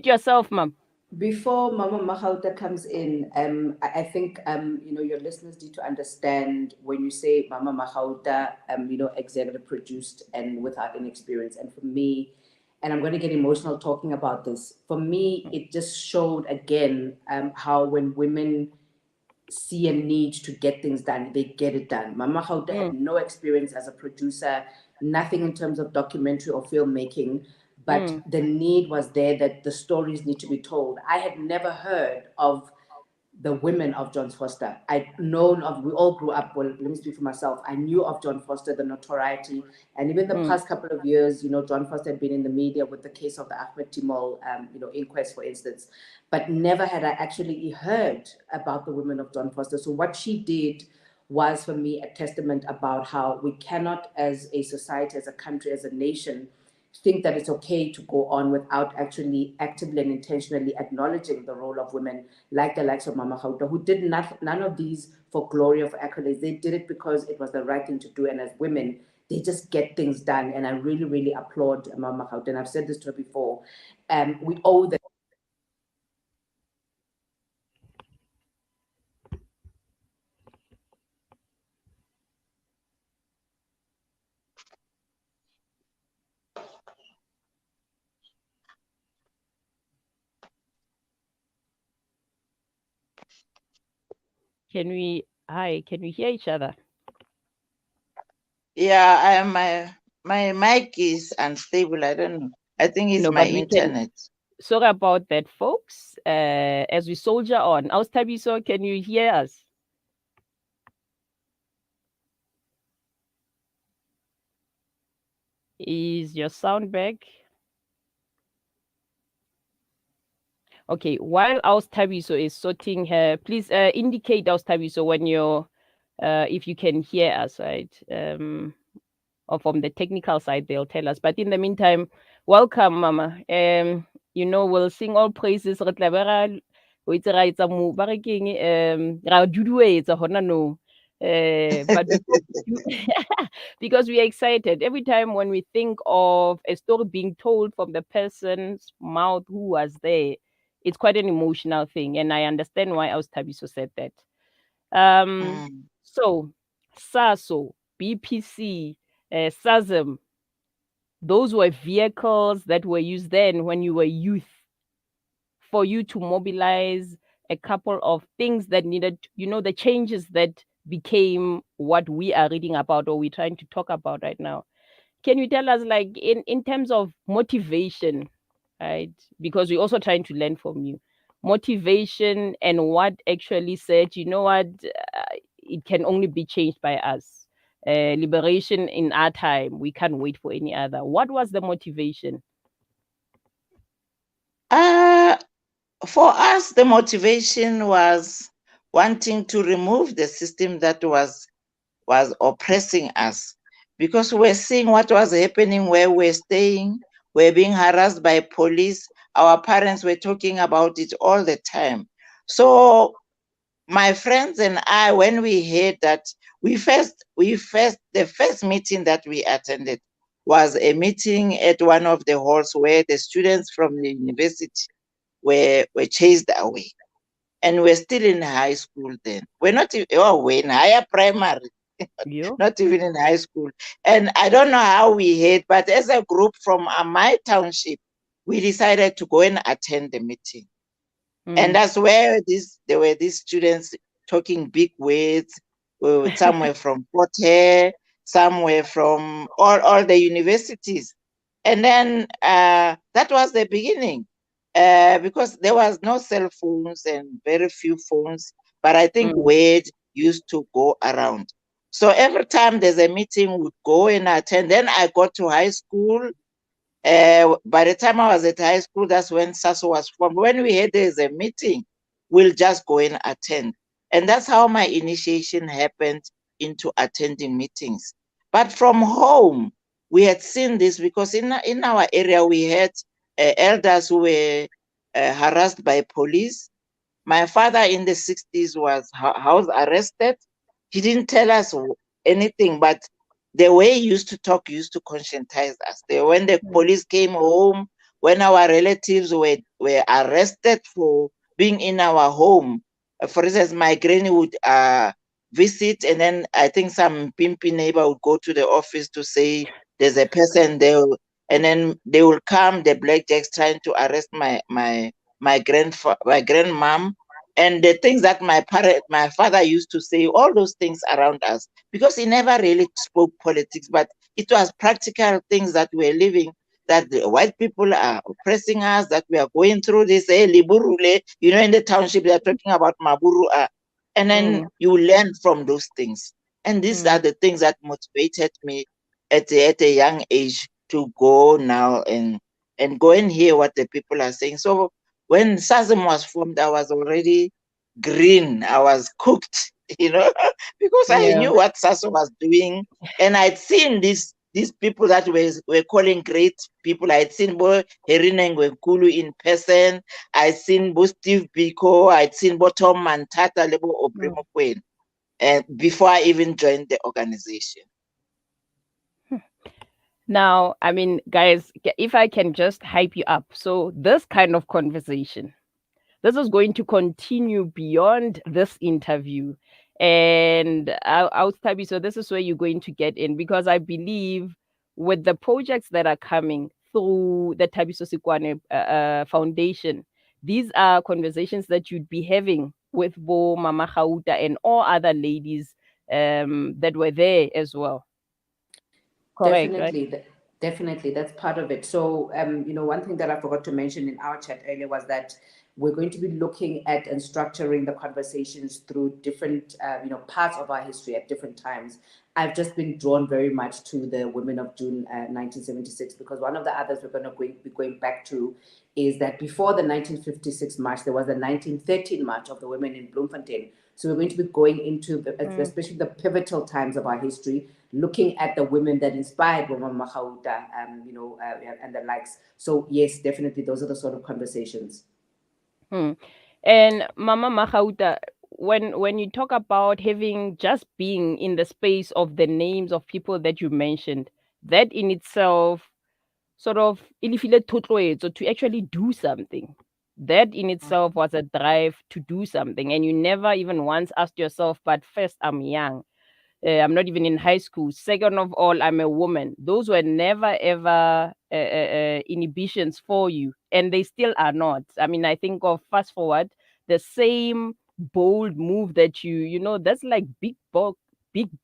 [SPEAKER 1] yourself, ma'am.
[SPEAKER 2] Before Mama Magauta comes in, I think your listeners need to understand when you say Mama Magauta, executive produced and without any experience. And for me, and I'm going to get emotional talking about this. For me, it just showed again how when women see a need to get things done, they get it done. Mama Magauta had no experience as a producer, nothing in terms of documentary or filmmaking, but the need was there that the stories need to be told. I had never heard of the women of John Foster. I'd known of, we all grew up, well, let me speak for myself. I knew of John Foster, the notoriety, and even the past couple of years, John Foster had been in the media with the case of the Ahmed Timol, inquest, for instance, but never had I actually heard about the women of John Foster. So what she did was, for me, a testament about how we cannot, as a society, as a country, as a nation, think that it's okay to go on without actually actively and intentionally acknowledging the role of women, like the likes of Mama Khauta, who did none of these for glory or for accolades. They did it because it was the right thing to do. And as women, they just get things done. And I really, really applaud Mama Khauta. And I've said this to her before. We owe the
[SPEAKER 1] Can we hear each other?
[SPEAKER 9] Yeah, my mic is unstable. I don't know. I think it's
[SPEAKER 1] No,
[SPEAKER 9] my
[SPEAKER 1] but we can.
[SPEAKER 9] internet.
[SPEAKER 1] Sorry about that, folks. As we soldier on, Thabiso, can you hear us? Is your sound back? Okay, while Thabiso is sorting her, please indicate Thabiso when you're, if you can hear us, right? Or from the technical side, they'll tell us. But in the meantime, welcome, Mama. We'll sing all praises. Re tla be ra- o itse ra etsa mo- ba re ke eng, ra duduetsa hona nou. But because we are excited every time when we think of a story being told from the person's mouth who was there, it's quite an emotional thing, and I understand why Thabiso said that.
[SPEAKER 9] Mm.
[SPEAKER 1] So SASO, BPC, SASM, those were vehicles that were used then when you were youth for you to mobilize a couple of things that needed, the changes that became what we are reading about or we're trying to talk about right now. Can you tell us, like, in terms of motivation, right? Because we're also trying to learn from you. Motivation and what actually said, you know what, it can only be changed by us. Liberation in our time. We can't wait for any other. What was the motivation?
[SPEAKER 9] Uh, for us, the motivation was wanting to remove the system that was oppressing us, because we're seeing what was happening where we're staying. We're being harassed by police. Our parents were talking about it all the time. So my friends and I, when we heard that, the first meeting that we attended was a meeting at one of the halls where the students from the university were chased away. And we're still in high school then. We're in higher primary,
[SPEAKER 1] You?
[SPEAKER 9] not even in high school. And I don't know how we hid, but as a group from my township, we decided to go and attend the meeting. And that's where there were these students talking big words. Some were from Port Hare, some were from all the universities. And then that was the beginning, because there was no cell phones and very few phones. But I think word used to go around. So every time there's a meeting, we'd go and attend. Then I got to high school. By the time I was at high school, that's when SASO was formed. When we had there's a meeting, we'll just go and attend. And that's how my initiation happened into attending meetings. But from home, we had seen this because in our area, we had elders who were harassed by police. My father in the 60s was house arrested. He didn't tell us anything, but the way he used to talk used to conscientize us. When the police came home, when our relatives were arrested for being in our home, for instance, my granny would visit, and then I think some pimpy neighbor would go to the office to say there's a person there, and then they will come, the blackjacks trying to arrest my grandmom, and the things that my father used to say, all those things around us, because he never really spoke politics, but it was practical things that we're living, that the white people are oppressing us, that we are going through this, liburule, in the township, they're talking about maburu, and then you learn from those things. And these are the things that motivated me at a young age to go now and go and hear what the people are saying. So when SASM was formed, I was already green. I was cooked, because I
[SPEAKER 1] Yeah.
[SPEAKER 9] knew what SASM was doing. And I'd seen these people that were calling great people. I'd seen Bo Herine Ngwenkulu in person. I'd seen Bo Steve Biko. I'd seen Bo Tom Mantata Lebo Obrimo Queen. And before I even joined the organization.
[SPEAKER 1] Now, I mean, guys, if I can just hype you up. So, this kind of conversation, this is going to continue beyond this interview. And I'll tell you, so this is where you're going to get in, because I believe with the projects that are coming through the Thabiso Sikwane Foundation, these are conversations that you'd be having with Bo Mama Khauta and all other ladies that were there as well. Correct, right?
[SPEAKER 2] Definitely, that's part of it. So, one thing that I forgot to mention in our chat earlier was that we're going to be looking at and structuring the conversations through different, parts of our history at different times. I've just been drawn very much to the Women of June 1976, because one of the others we're going to be going back to is that before the 1956 march, there was the 1913 march of the women in Bloemfontein. So we're going to be going into, especially the pivotal times of our history, looking at the women that inspired Mama Khauta, and the likes. So yes, definitely, those are the sort of conversations.
[SPEAKER 1] And Mama Mahauta, when you talk about having just being in the space of the names of people that you mentioned, that in itself sort of ilifile thotloetso to actually do something. That in itself was a drive to do something, and you never even once asked yourself, but first, I'm young. I'm not even in high school. Second of all, I'm a woman. Those were never ever inhibitions for you, and they still are not. I mean, I think of fast forward, the same bold move that that's like big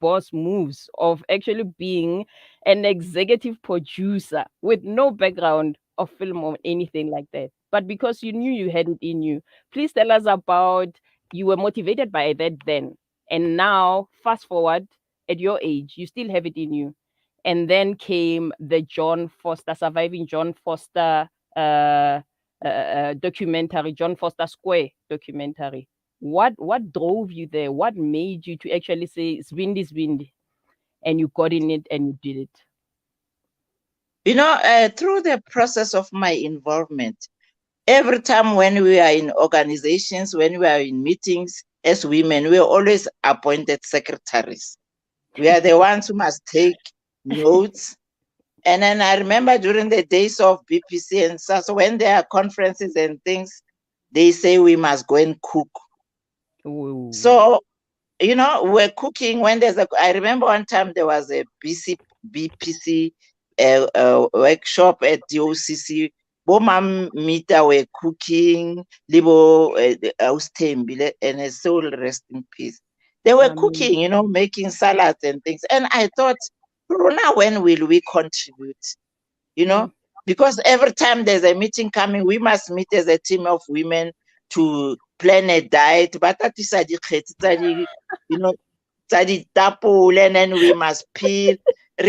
[SPEAKER 1] boss moves of actually being an executive producer with no background of film or anything like that. But because you knew you had it in you, please tell us about you were motivated by that then, and now, fast forward at your age, you still have it in you. And then came the John Foster, Surviving John Foster documentary, John Foster Square documentary. What drove you there? What made you to actually say it's windy, and you got in it and you did it?
[SPEAKER 9] Through the process of my involvement, every time when we are in organizations, when we are in meetings as women, we are always appointed secretaries. We are the ones who must take notes. And then I remember during the days of BPC and so when there are conferences and things, they say we must go and cook.
[SPEAKER 1] Ooh.
[SPEAKER 9] So, we're cooking when I remember one time there was a BPC workshop at the OCC. Bomam Mita were cooking, Libo Austembile, and a soul rest in peace. They were cooking, making salads and things. And I thought, Rona, when will we contribute? Because every time there's a meeting coming, we must meet as a team of women to plan a diet. But that is tapole, and then we must peel. And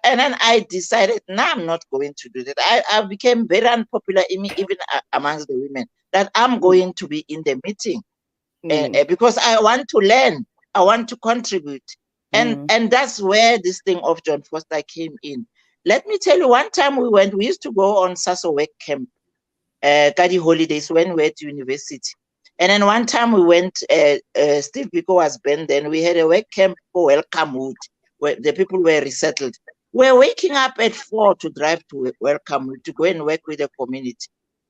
[SPEAKER 9] then I decided, I'm not going to do that. I became very unpopular even amongst the women, that I'm going to be in the meeting because I want to learn, I want to contribute. And that's where this thing of John Foster came in. Let me tell you, one time we used to go on Sasso work camp, Kadi holidays when we were at university. And then one time we went, Steve Biko was banned, then we had a work camp for Welcome Wood, where the people were resettled. We're waking up at 4 to drive to Welcome Wood to go and work with the community.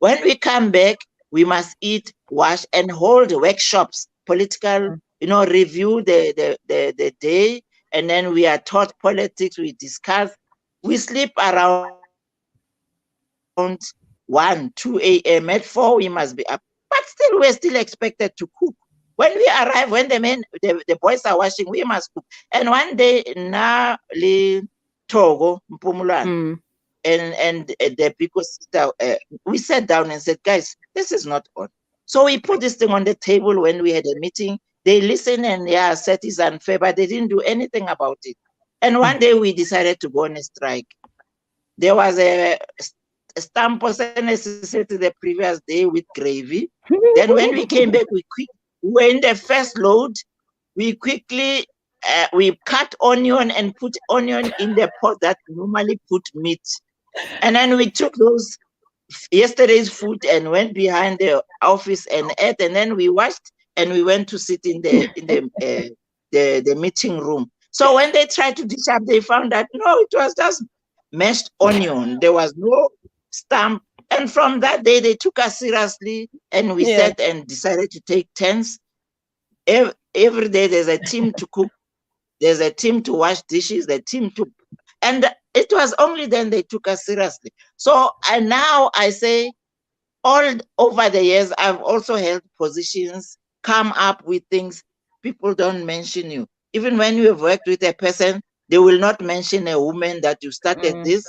[SPEAKER 9] When we come back, we must eat, wash, and hold workshops, political, review the day, and then we are taught politics, we discuss. We sleep around 1, 2 a.m. At 4, we must be up. But still, we're still expected to cook. When we arrive, when the boys are washing, we must cook. And one day, Togo, Mpumulan, and the people we sat down and said, guys, this is not on. So we put this thing on the table when we had a meeting. They listened and said it's unfair, but they didn't do anything about it. And one day we decided to go on a strike. There was a stamp necessary the previous day with gravy. Then when we came back, we were in the first load. We quickly we cut onion and put onion in the pot that normally put meat. And then we took those yesterday's food and went behind the office and ate. And then we washed and we went to sit in the meeting room. So when they tried to dish up, they found that no, it was just mashed onion. There was no stamp. And from that day, they took us seriously, and we sat and decided to take turns. Every day, there's a team to cook, there's a team to wash dishes, and it was only then they took us seriously. So and now I say, all over the years, I've also held positions, come up with things. People don't mention you. Even when you have worked with a person, they will not mention a woman that you started this.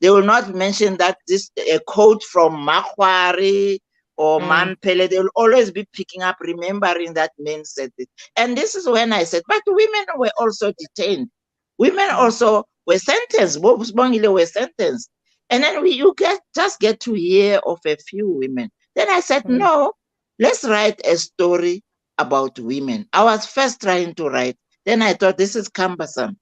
[SPEAKER 9] They will not mention that a quote from Makwari or Mampele. They will always be picking up, remembering that men said it. And this is when I said, but women were also detained. Women also were sentenced. Bongile were sentenced. And then you just get to hear of a few women. Then I said, no, let's write a story about women. I was first trying to write. Then I thought, this is cumbersome.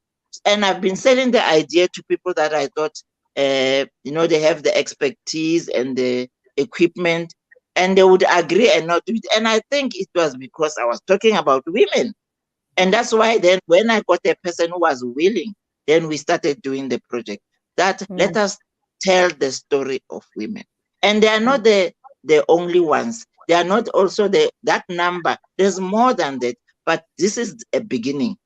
[SPEAKER 9] And I've been selling the idea to people that I thought, they have the expertise and the equipment. and they would agree and not do it. And I think it was because I was talking about women. And that's why then when I got a person who was willing, then we started doing the project. That let us tell the story of women. And they are not the only ones. They are not also that number. There's more than that. But this is a beginning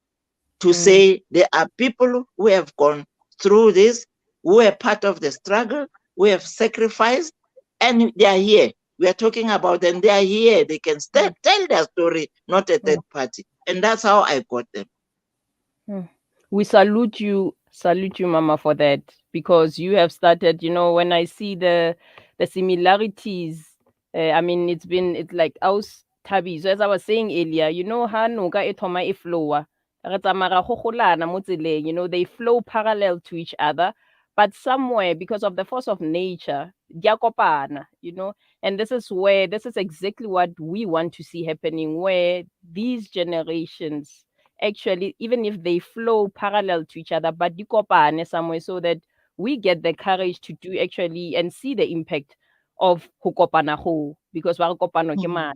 [SPEAKER 9] to say there are people who have gone through this, who are part of the struggle, who have sacrificed, and they are here. We are talking about them. They are here. They can tell their story, not a third party. And that's how I got them.
[SPEAKER 1] We salute you, Mama, for that, because you have started. When I see the similarities, I mean, it's like us Thabiso, as I was saying earlier. Ha noka e thoma e flowa, re tsamaya ra gogolana mo tseleng. They flow parallel to each other, but somewhere because of the force of nature, di a kopana. And this is exactly what we want to see happening, where these generations actually, even if they flow parallel to each other, but di kopane somewhere, so that we get the courage to do actually and see the impact of ho kopana ho, because wa re kopano ke matla,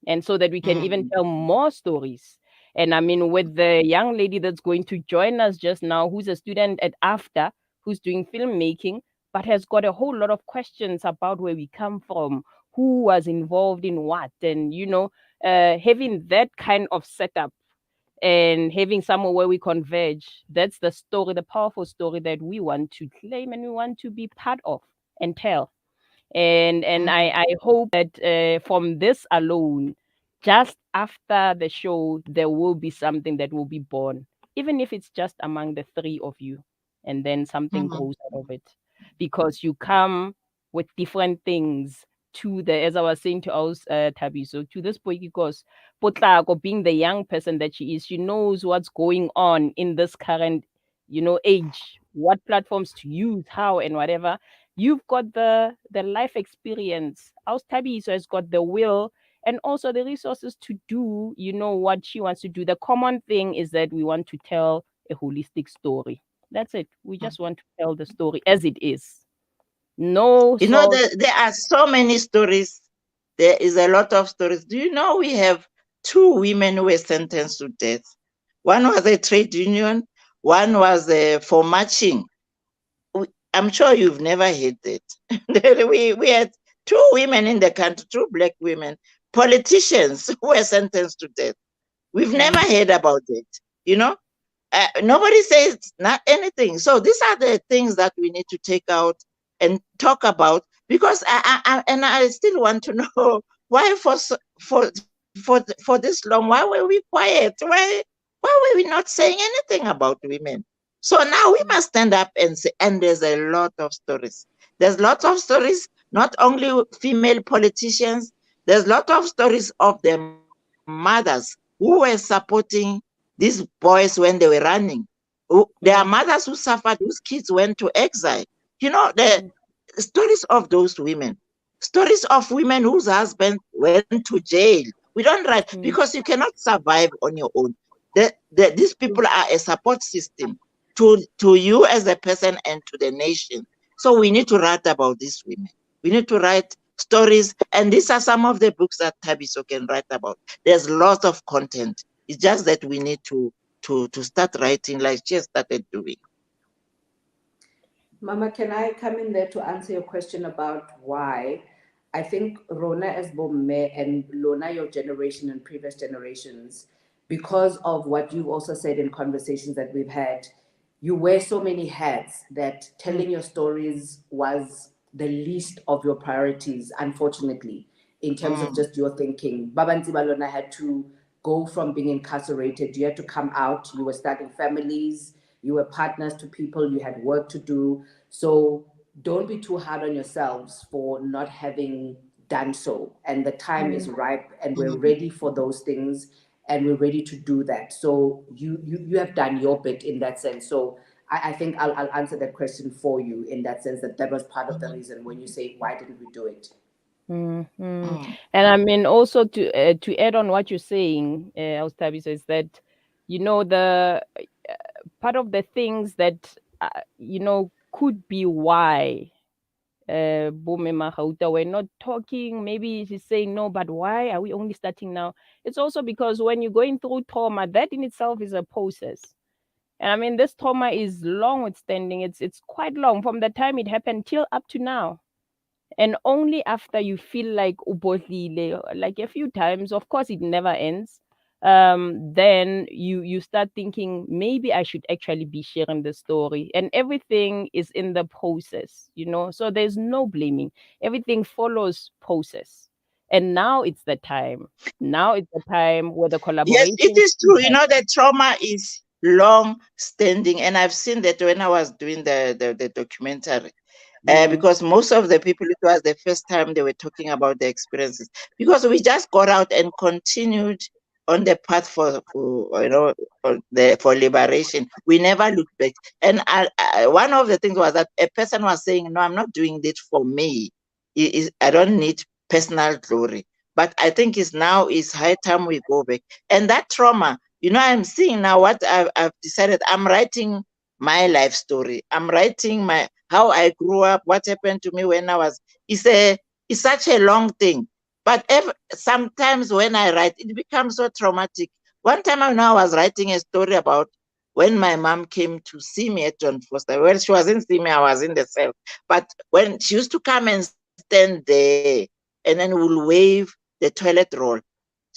[SPEAKER 1] and so that we can even tell more stories. And I mean, with the young lady that's going to join us just now, who's a student at AFTA, who's doing filmmaking, but has got a whole lot of questions about where we come from, who was involved in what, and having that kind of setup and having somewhere where we converge. That's the story, the powerful story that we want to claim and we want to be part of and tell. And I hope that from this alone, just after the show, there will be something that will be born, even if it's just among the three of you, and then something grows out of it, because you come with different things to the, as I was saying to us, Thabiso, to this point, because Potlako, being the young person that she knows what's going on in this current, age, what platforms to use, how, and whatever. You've got the life experience. Aus Thabiso has got the will and also the resources to do, what she wants to do. The common thing is that we want to tell a holistic story. That's it. We just want to tell the story as it is. No salt.
[SPEAKER 9] There are so many stories. There is a lot of stories. Do you know we have 2 women who were sentenced to death? One was a trade union. One was for marching. I'm sure you've never heard that. we had 2 women in the country, 2 Black women, politicians who were sentenced to death. We've never heard about it. Nobody says not anything. So these are the things that we need to take out and talk about, because I still want to know why for this long, why were we quiet? Why were we not saying anything about women? So now we must stand up and say, and there's a lot of stories. There's lots of stories, not only female politicians, there's a lot of stories of their mothers who were supporting these boys when they were running. There are mothers who suffered, whose kids went to exile. The stories of those women, stories of women whose husbands went to jail. We don't write because you cannot survive on your own. These people are a support system to you as a person and to the nation. So we need to write about these women. We need to write stories, and these are some of the books that Thabiso can write about. There's lots of content. It's just that we need to start writing like she started doing.
[SPEAKER 2] Mama, can I come in there to answer your question about why? I think Rona as Bomme and Lona, your generation and previous generations, because of what you've also said in conversations that we've had, you wear so many hats that telling your stories was the least of your priorities, unfortunately, in terms of just your thinking. Babanzi Balona had to go from being incarcerated, you had to come out, you were starting families, you were partners to people, you had work to do. So don't be too hard on yourselves for not having done so. And the time is ripe, and we're ready for those things, and we're ready to do that. So you have done your bit in that sense. So I think I'll answer that question for you in that sense, that was part of the reason when you say, why didn't we do it?
[SPEAKER 1] And I mean, also to add on what you're saying, Thabiso, is that the part of the things that could be why Bome Mahauta were not talking. Maybe she's saying, no, but why are we only starting now? It's also because when you're going through trauma, that in itself is a process. And I mean, this trauma is long withstanding. It's quite long from the time it happened till up to now. And only after you feel like ubodlile, like a few times, of course it never ends, then you start thinking maybe I should actually be sharing the story. And everything is in the process, you know, so there's no blaming. Everything follows process. And now it's the time. Now it's the time where the
[SPEAKER 9] Yes,
[SPEAKER 1] collaboration
[SPEAKER 9] it is
[SPEAKER 1] should
[SPEAKER 9] true. You know, the trauma is long standing. And I've seen that when I was doing the documentary.
[SPEAKER 1] happen.
[SPEAKER 9] Because most of the people, it was the first time they were talking about their experiences. Because we just got out and continued on the path for you know, for liberation. We never looked back. And one of the things was that a person was saying, "No, I'm not doing it for me. I don't need personal glory." But I think it's high time we go back. And that trauma, you know, I'm seeing now what I've decided. I'm writing my life story. I'm writing how I grew up, what happened to me when I was. It's such a long thing. But sometimes when I write, it becomes so traumatic. One time I know I was writing a story about when my mom came to see me at John Foster. Well, she wasn't seeing me, I was in the cell. But when she used to come and stand there and then will wave the toilet roll.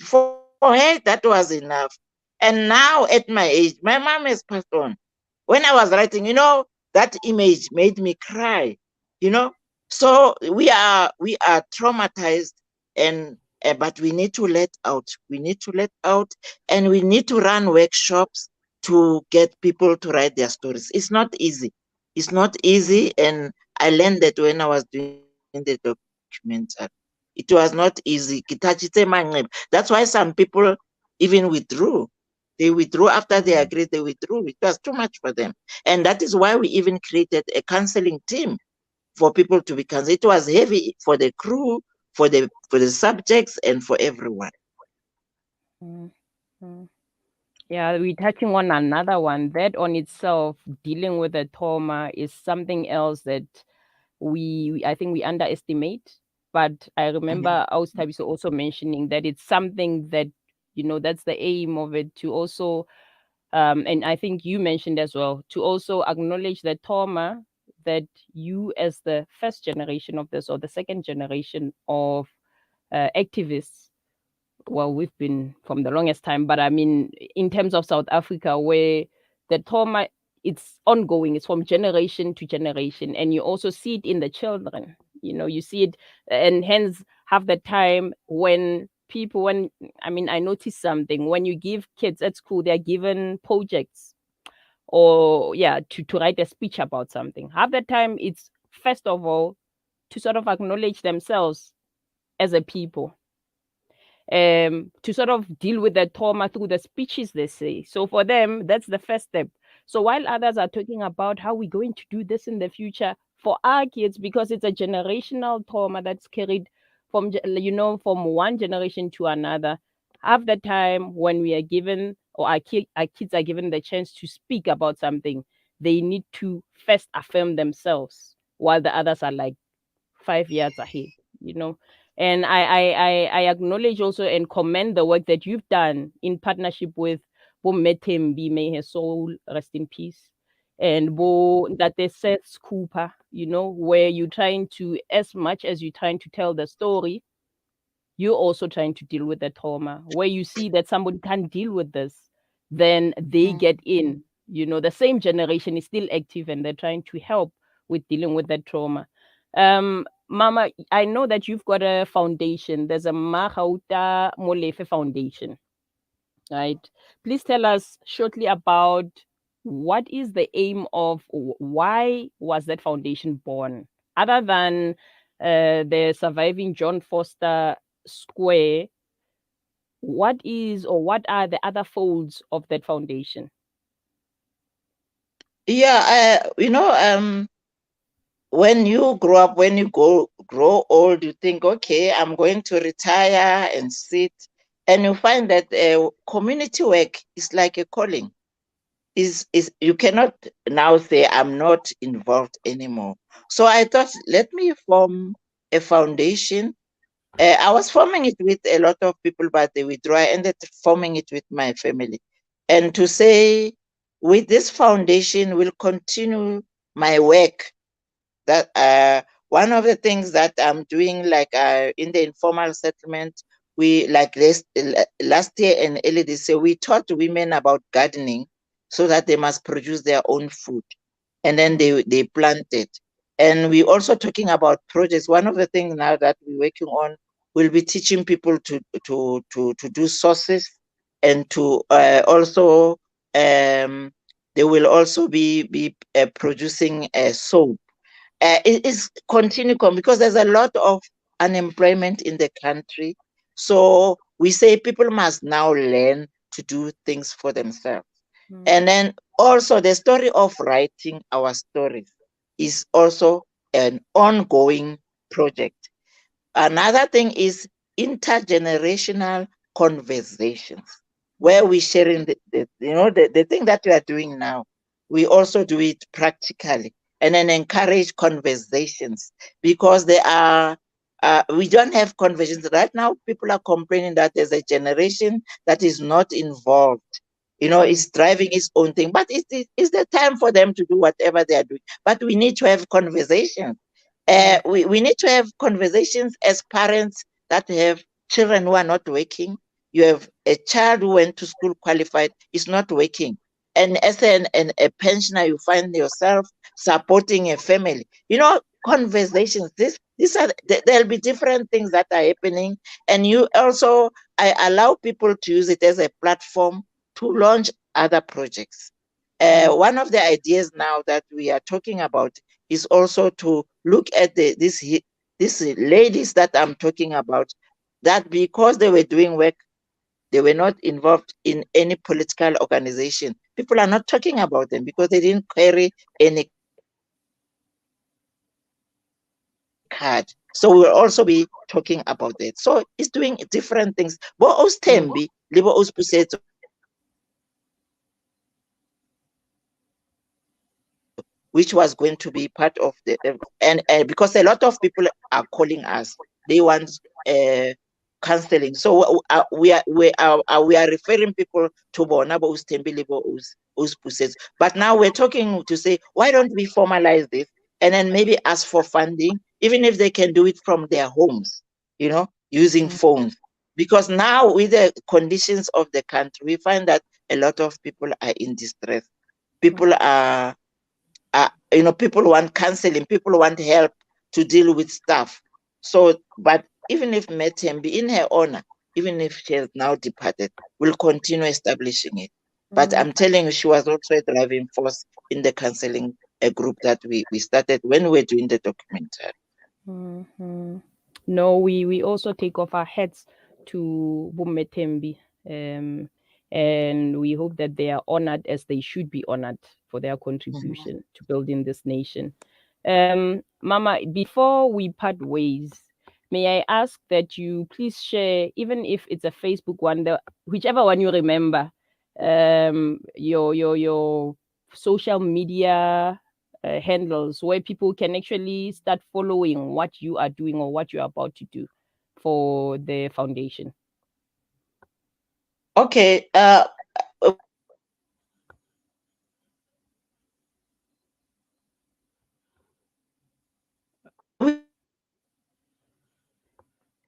[SPEAKER 9] For her, that was enough. And now at my age, my mom has passed on. When I was writing, you know, that image made me cry, you know. So we are traumatized, and but we need to let out. We need to let out, and we need to run workshops to get people to write their stories. It's not easy. It's not easy, and I learned that when I was doing the documentary. It was not easy. That's why some people even withdrew. They withdrew after they agreed, they withdrew. It was too much for them. And that is why we even created a counseling team for people to be counseled. It was heavy for the crew, for the subjects, and for everyone.
[SPEAKER 1] Mm. Yeah, we're touching on another one. That on itself, dealing with the trauma is something else that I think we underestimate. But I remember Thabiso also mentioning that it's something that, you know, that's the aim of it, to also and I think you mentioned as well, to also acknowledge the trauma that you as the first generation of this, or the second generation of activists, well, we've been from the longest time, but I mean, in terms of South Africa, where the trauma, it's ongoing, it's from generation to generation, and you also see it in the children. You know, you see it, and hence half the time when I mean, I noticed something when you give kids at school, they're given projects, or yeah, to write a speech about something. Half the time, it's first of all to sort of acknowledge themselves as a people, to sort of deal with the trauma through the speeches they say. So for them, that's the first step. So while others are talking about how we're going to do this in the future, for our kids, because it's a generational trauma that's carried from, you know, from one generation to another, half the time when we are given, or our kids are given the chance to speak about something, they need to first affirm themselves, while the others are like 5 years ahead, you know. And I acknowledge also and commend the work that you've done in partnership with Bo Metembi, may his soul rest in peace, and Bo that they Seth Cooper, you know, where you're trying to, as much as you're trying to tell the story, you're also trying to deal with the trauma. Where you see that somebody can't deal with this, then they get in. You know, the same generation is still active and they're trying to help with dealing with that trauma. Mama, I know that you've got a foundation. There's a Mamolefe Foundation, right? Please tell us shortly about what is the aim of, why was that foundation born, other than the Surviving John Foster Square. What is, or what are the other folds of that foundation?
[SPEAKER 9] Yeah, you know, when you grow up, when you grow old, you think, okay, I'm going to retire and sit, and you find that community work is like a calling. is you cannot now say I'm not involved anymore. So I thought, let me form a foundation. I was forming it with a lot of people, but they withdrew. I ended forming it with my family. And to say, with this foundation, will continue my work. That one of the things that I'm doing, like in the informal settlement, we like last year and early this year, we taught women about gardening so that they must produce their own food, and then they plant it. And we also talking about projects. One of the things now that we're working on will be teaching people to do sauces, and to also they will also be producing soap. It is continue because there's a lot of unemployment in the country. So we say people must now learn to do things for themselves. And then also the story of writing our stories is also an ongoing project. Another thing is intergenerational conversations, where we sharing the thing that we are doing now. We also do it practically, and then encourage conversations, because there are we don't have conversations right now. People are complaining that there's a generation that is not involved. It's driving its own thing, but it's the time for them to do whatever they are doing. But we need to have conversations. We need to have conversations as parents that have children who are not working. You have a child who went to school qualified, is not working. And as a pensioner, you find yourself supporting a family. Conversations. There'll be different things that are happening. And I allow people to use it as a platform to launch other projects. One of the ideas now that we are talking about is also to look at these ladies that I'm talking about, that because they were doing work, they were not involved in any political organization. People are not talking about them because they didn't carry any card. So we'll also be talking about that. So it's doing different things. Bo Ostembi, Libo Ospusetso, which was going to be part of the and because a lot of people are calling us, they want counseling. So we are referring people to Bonabo Ustembilibo Uspusets. But now we're talking to say, why don't we formalize this and then maybe ask for funding, even if they can do it from their homes, using phones. Because now with the conditions of the country, we find that a lot of people are in distress. People are people want counseling, people want help to deal with stuff. So, but even if Metembi, in her honor, even if she has now departed, will continue establishing it. But I'm telling you, she was also a driving force in the counseling group that we started when we were doing the documentary.
[SPEAKER 1] No, we also take off our hats to Bumetembi. And we hope that they are honored as they should be honored for their contribution to building this nation. Mama, before we part ways, may I ask that you please share, even if it's a Facebook one, whichever one you remember, your social media handles where people can actually start following what you are doing or what you're about to do for the foundation.
[SPEAKER 9] Okay.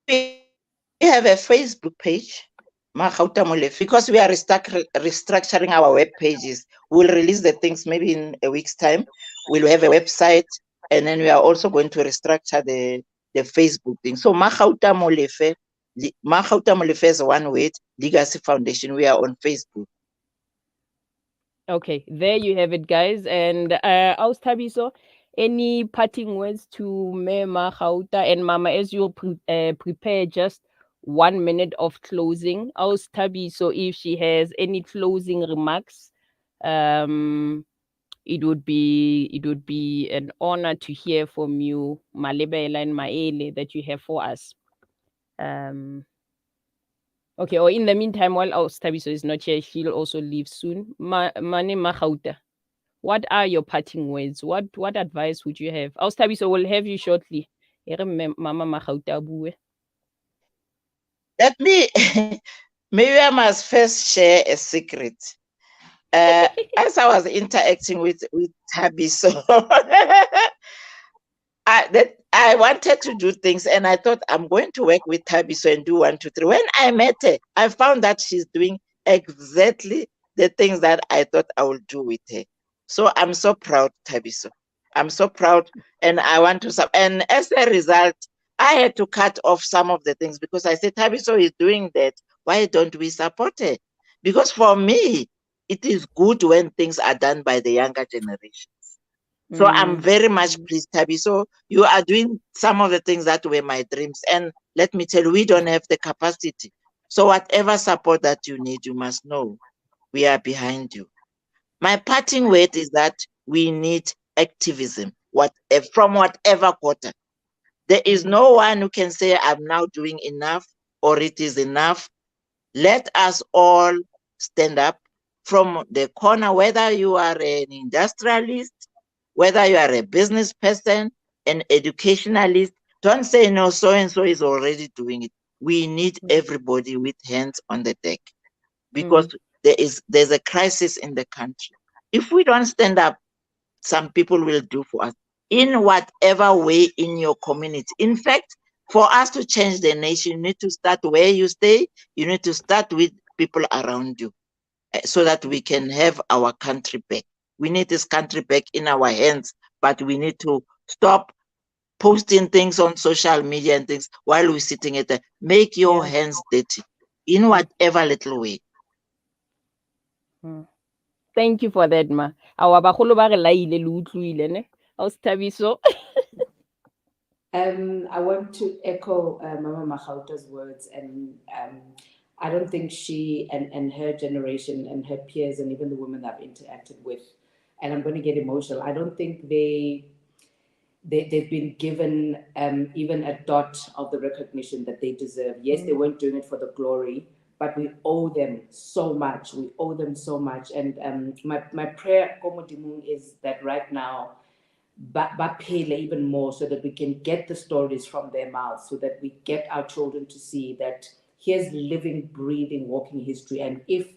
[SPEAKER 9] We have a Facebook page, Mamolefe, because we are restructuring our web pages. We'll release the things maybe in a week's time. We'll have a website, and then we are also going to restructure the Facebook thing. So Mamolefe is one word, Legacy Foundation. We are on Facebook.
[SPEAKER 1] Okay, there you have it, guys. And Thabiso, any parting words to Mema Gauta and Mama as you prepare just 1 minute of closing? Thabiso, if she has any closing remarks, it would be an honor to hear from you, Malebela and Maele, that you have for us. Okay, or in the meantime, while our Thabiso is not here, she'll also leave soon. Mane Mahauta, what are your parting words? What advice would you have? Our Thabiso will have you shortly. Mama Mahauta bue.
[SPEAKER 9] Let me, maybe I must first share a secret. As I was interacting with Thabiso, I wanted to do things and I thought I'm going to work with Thabiso and do 1, 2, 3. When I met her, I found that she's doing exactly the things that I thought I would do with her. So I'm so proud, Thabiso. I'm so proud and I want to, and as a result, I had to cut off some of the things because I said, Thabiso is doing that. Why don't we support her? Because for me, it is good when things are done by the younger generation. So I'm very much pleased, Tabi. So you are doing some of the things that were my dreams. And let me tell you, we don't have the capacity. So whatever support that you need, you must know we are behind you. My parting word is that we need activism, from whatever quarter. There is no one who can say, I'm now doing enough or it is enough. Let us all stand up from the corner, whether you are an industrialist, whether you are a business person, an educationalist. Don't say, no, so-and-so is already doing it. We need everybody with hands on the deck because there's a crisis in the country. If we don't stand up, some people will do for us in whatever way in your community. In fact, for us to change the nation, you need to start where you stay. You need to start with people around you so that we can have our country back. We need this country back in our hands, but we need to stop posting things on social media and things while we're sitting at the, make your hands dirty in whatever little way.
[SPEAKER 1] Thank you for that, ma. Our bagolo ba re laile le utlwile ne. Au Thabiso.
[SPEAKER 2] I want to echo Mama Mahauta's words, and I don't think she and her generation and her peers and even the women that I've interacted with, and I'm going to get emotional, I don't think they've been given even a dot of the recognition that they deserve. Yes, they weren't doing it for the glory, but we owe them so much. We owe them so much. And my prayer, Komodimung, is that right now, Bapele even more so that we can get the stories from their mouths, so that we get our children to see that here's living, breathing, walking history. And if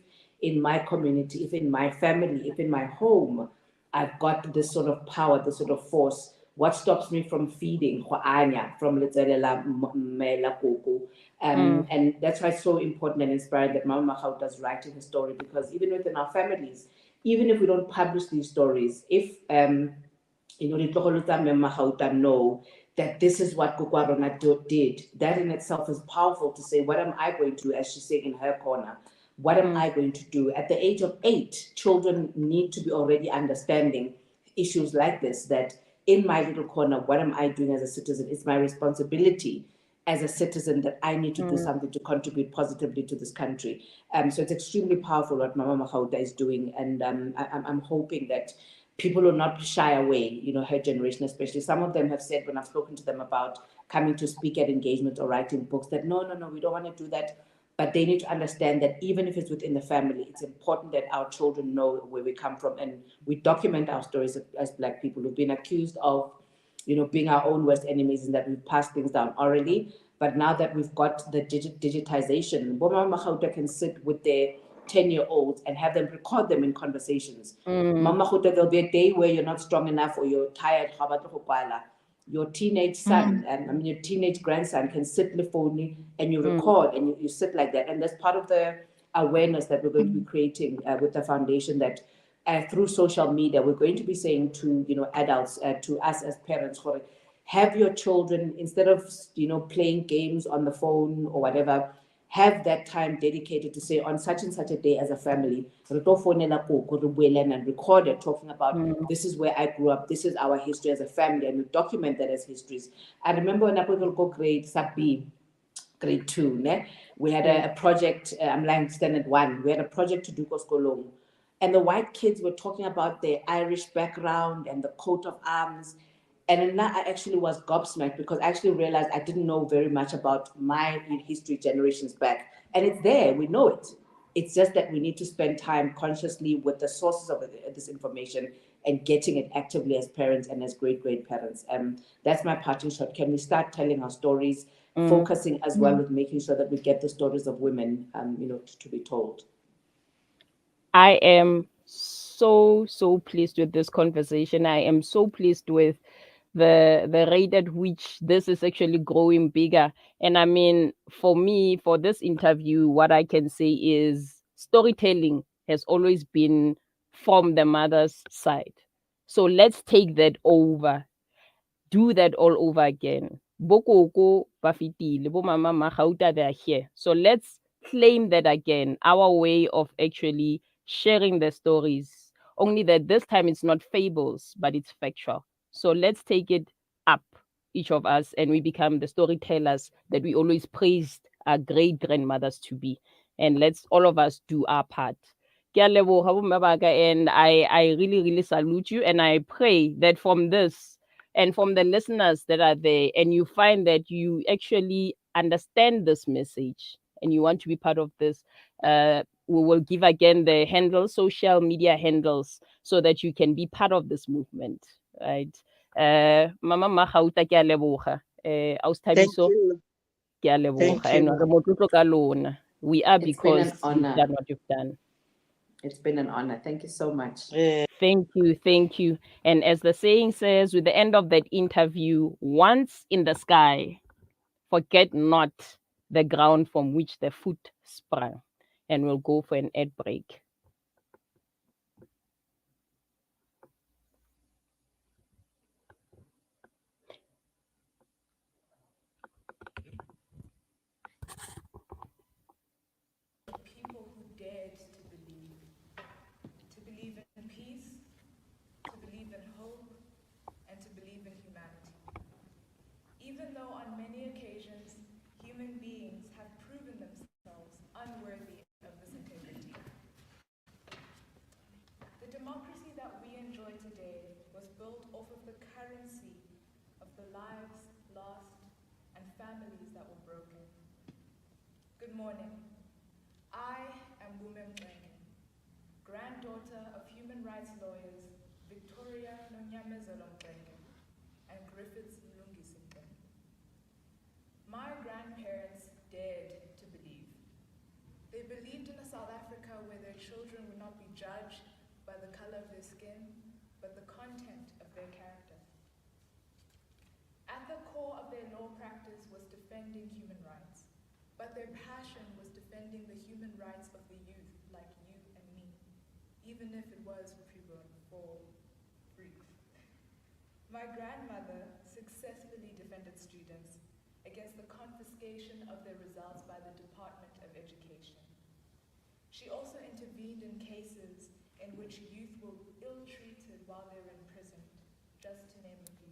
[SPEAKER 2] in my community, if in my family, if in my home, I've got this sort of power, this sort of force, what stops me from feeding from Letzelela Mela Koko? And that's why it's so important and inspiring that Mama Mahauta's writing her story, because even within our families, even if we don't publish these stories, if know that this is what Kukwarona did, that in itself is powerful to say, what am I going to do, as she's saying in her corner, what am I going to do? At the age of 8, children need to be already understanding issues like this, that in my little corner, what am I doing as a citizen? It's my responsibility as a citizen that I need to do something to contribute positively to this country. So it's extremely powerful what Mama Mahauta is doing, and I'm hoping that people will not shy away, her generation especially. Some of them have said, when I've spoken to them about coming to speak at engagements or writing books, that no, we don't want to do that. But they need to understand that even if it's within the family, it's important that our children know where we come from, and we document our stories as Black people who've been accused of, being our own worst enemies, and that we've passed things down orally. But now that we've got the digitization, Boma Mahauta can sit with their 10-year-olds and have them record them in conversations. Mama Mahauta, there'll be a day where you're not strong enough or you're tired. Your teenage son, your teenage grandson can sit in the phone and you record and you sit like that. And that's part of the awareness that we're going to be creating with the foundation, that through social media, we're going to be saying to, adults, to us as parents, have your children, instead of, playing games on the phone or whatever, have that time dedicated to say, on such and such a day as a family, and record it, talking about this is where I grew up, this is our history as a family, and we document that as histories. I remember when I go grade 2, we had a project, I'm like standard 1, we had a project to do Koskolong, and the white kids were talking about their Irish background and the coat of arms. And then I actually was gobsmacked because I actually realized I didn't know very much about my history generations back. And it's there, we know it. It's just that we need to spend time consciously with the sources of this information and getting it actively as parents and as great parents. That's my parting shot. Can we start telling our stories, focusing as well with making sure that we get the stories of women, to be told.
[SPEAKER 1] I am so pleased with this conversation. I am so pleased with the rate at which this is actually growing bigger. And I mean, for me, for this interview, what I can say is storytelling has always been from the mother's side. So let's take that over, do that all over again. Bokoko bafitile, bo mama magauta, they are here. So let's claim that again, our way of actually sharing the stories. Only that this time it's not fables, but it's factual. So let's take it up, each of us, and we become the storytellers that we always praised our great grandmothers to be. And let's all of us do our part. Ke a leboga bo mme baka, and I really salute you, and I pray that from this and from the listeners that are there, and you find that you actually understand this message and you want to be part of this, we will give again the handles, social media handles, so that you can be part of this movement, right? Mama Magauta, ke a leboga. Ausi
[SPEAKER 9] Thank
[SPEAKER 1] Thabiso,
[SPEAKER 9] you.
[SPEAKER 1] ke a leboga.
[SPEAKER 9] Thank
[SPEAKER 1] And
[SPEAKER 9] you.
[SPEAKER 1] re motlotlo ka lona. We are
[SPEAKER 2] It's been an
[SPEAKER 1] because you've
[SPEAKER 2] honor.
[SPEAKER 1] done what you've done.
[SPEAKER 2] It's been an honor. Thank you so much.
[SPEAKER 1] Thank you, thank you. And as the saying says, with the end of that interview, once in the sky, forget not the ground from which the foot sprang. And we'll go for an ad break.
[SPEAKER 13] People who dared to believe in peace, to believe in hope, and to believe in humanity. Even though on many occasions human beings have proven themselves unworthy of this integrity. The democracy that we enjoy today was built off of the currency of the lives lost and families that were broken. Good morning. I am Bume Mcenge, granddaughter of human rights lawyers Victoria Nonyamezelo Mcenge and Griffiths Mlungisi Mcenge. My grandparents dared to believe. They believed in a South Africa where their children would not be judged by the color of their skin, but the content of their character. At the core of their law practice was defending human rights, but their passion was defending the human rights of the youth like you and me, even if it was for free. My grandmother successfully defended students against the confiscation of their results by the Department of Education. She also intervened in cases in which youth were ill-treated while they were imprisoned, just to name a few.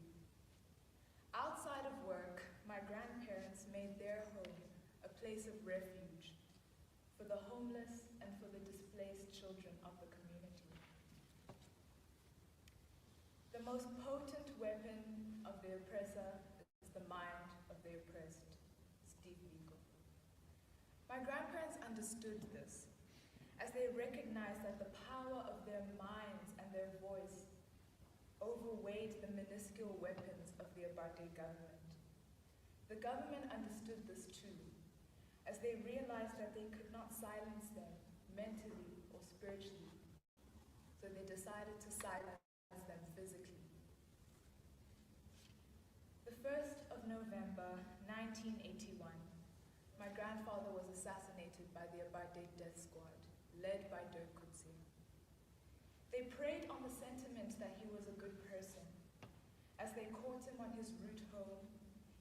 [SPEAKER 13] Outside of work, my grandparents made their home a place of refuge for the homeless and for the displaced children of the community. The most potent weapon of the oppressor is the mind of the oppressed. Steve Biko. My grandparents understood this, as they recognized that the power of their minds and their voice overweighed the minuscule weapons of the apartheid government. The government understood this too, as they realized that they could not silence them mentally or spiritually, so they decided to silence them physically. The 1st of November, 1981, my grandfather was assassinated by the apartheid death squad, led by Dirk Coetzee. They preyed on the sentiment that he was a good person. As they caught him on his route home,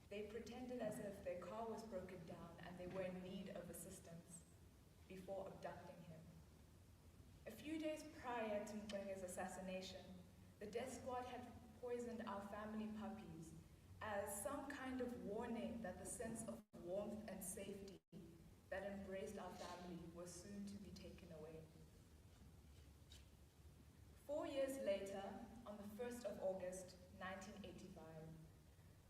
[SPEAKER 13] they pretended as if their car was broken down and they were in need of assistance before abducting him. A few days prior to Mcwenge's assassination, the death squad had poisoned our family puppies as some kind of warning that the sense of warmth and safety that embraced our family was soon to be taken away. 4 years later, on the 1st of August, 1985,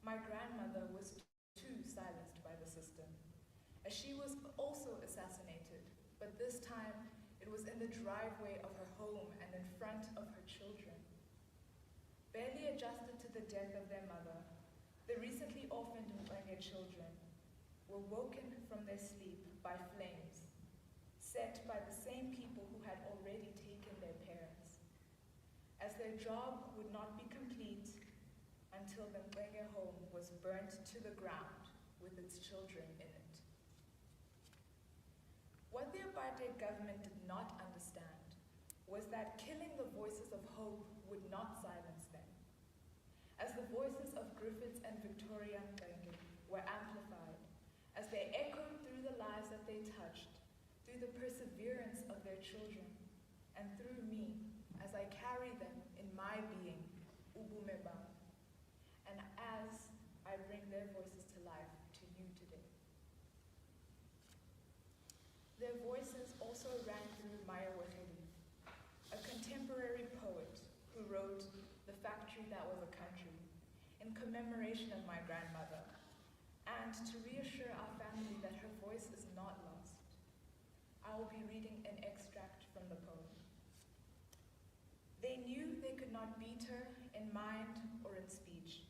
[SPEAKER 13] My grandmother was too silenced by the system, as she was also assassinated, but this time it was in the driveway of her home and in front of her children. Barely adjusted to the death of their mother, the recently orphaned Mfenge children were woken from their sleep by flames, set by the same people who had already taken their parents, as their job would not be complete until the Mfenge home was burnt to the ground with its children in it. What the apartheid government did not understand was that killing the voices of hope would not silence them, as the voices of Griffiths and Victoria Mfenge were amplified, as they echoed through the lives that they touched, through the perseverance of their children, and through me, as I carry them in my being, ubume bam, and as I bring their voices to life to you today. Their voices also ran through Mamolefe, a contemporary poet who wrote "The Factory That Was a Country" in commemoration of my grandmother, and to reassure our family that her voice is not lost. I will be reading an extract from the poem. They knew they could not beat her in mind or in speech,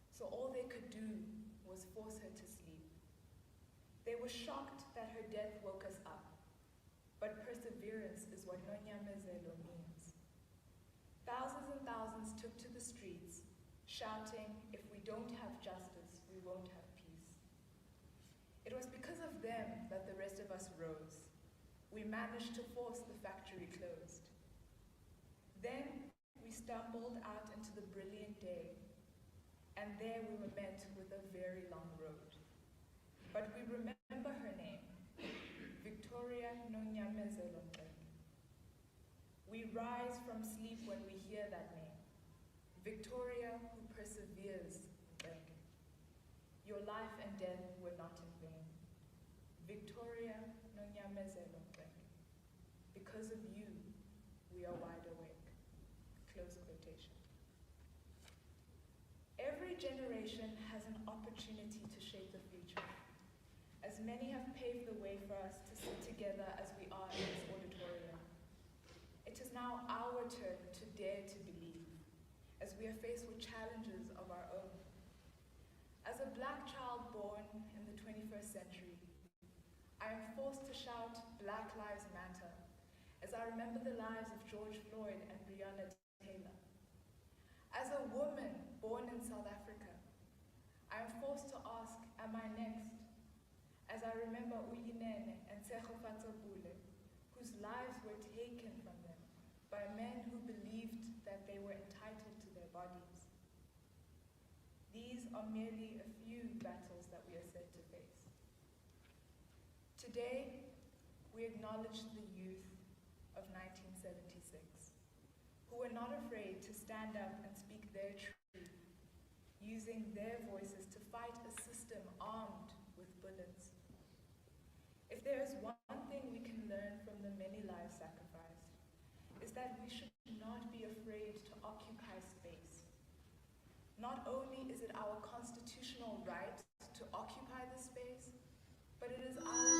[SPEAKER 13] so all they could do was force her to sleep. They were shocked that her death woke us up, but perseverance is what Nonyamezelo means. Thousands and thousands took to the streets, shouting, "If we don't have justice, we won't have peace." It was because of them that the rest of us rose. We managed to force the factory closed. Then we stumbled out into the brilliant day, and there we were met with a very long road. But we remember her name, Victoria Nonyamezelo Mfenge. We rise from sleep when we hear that name, Victoria who perseveres Mfenge. Your life and death were not in vain. Victoria Nonyamezelo Mfenge. Because of you, we are wide awake. Close quotation. Every generation has an opportunity to shape the future. As many have paved the way for us to sit together as we are in this auditorium. It is now our turn to dare to believe, as we are faced with challenges of our own. As a Black child born in the 21st century, I am forced to shout Black Lives Matter, as I remember the lives of George Floyd and Breonna Taylor. As a woman born in South Africa, I am forced to ask, am I next? As I remember Uyinene and Tsegofatso Bule, whose lives were taken from them by men who believed that they were entitled to their bodies. These are merely a few battles that we are set to face. Today, we acknowledge the youth of 1976, who were not afraid to stand up and speak their truth, using their voices to fight a system armed with bullets. If there is one thing we can learn from the many lives sacrificed, is that we should not be afraid to occupy space. Not only is it our constitutional right to occupy the space, but it is our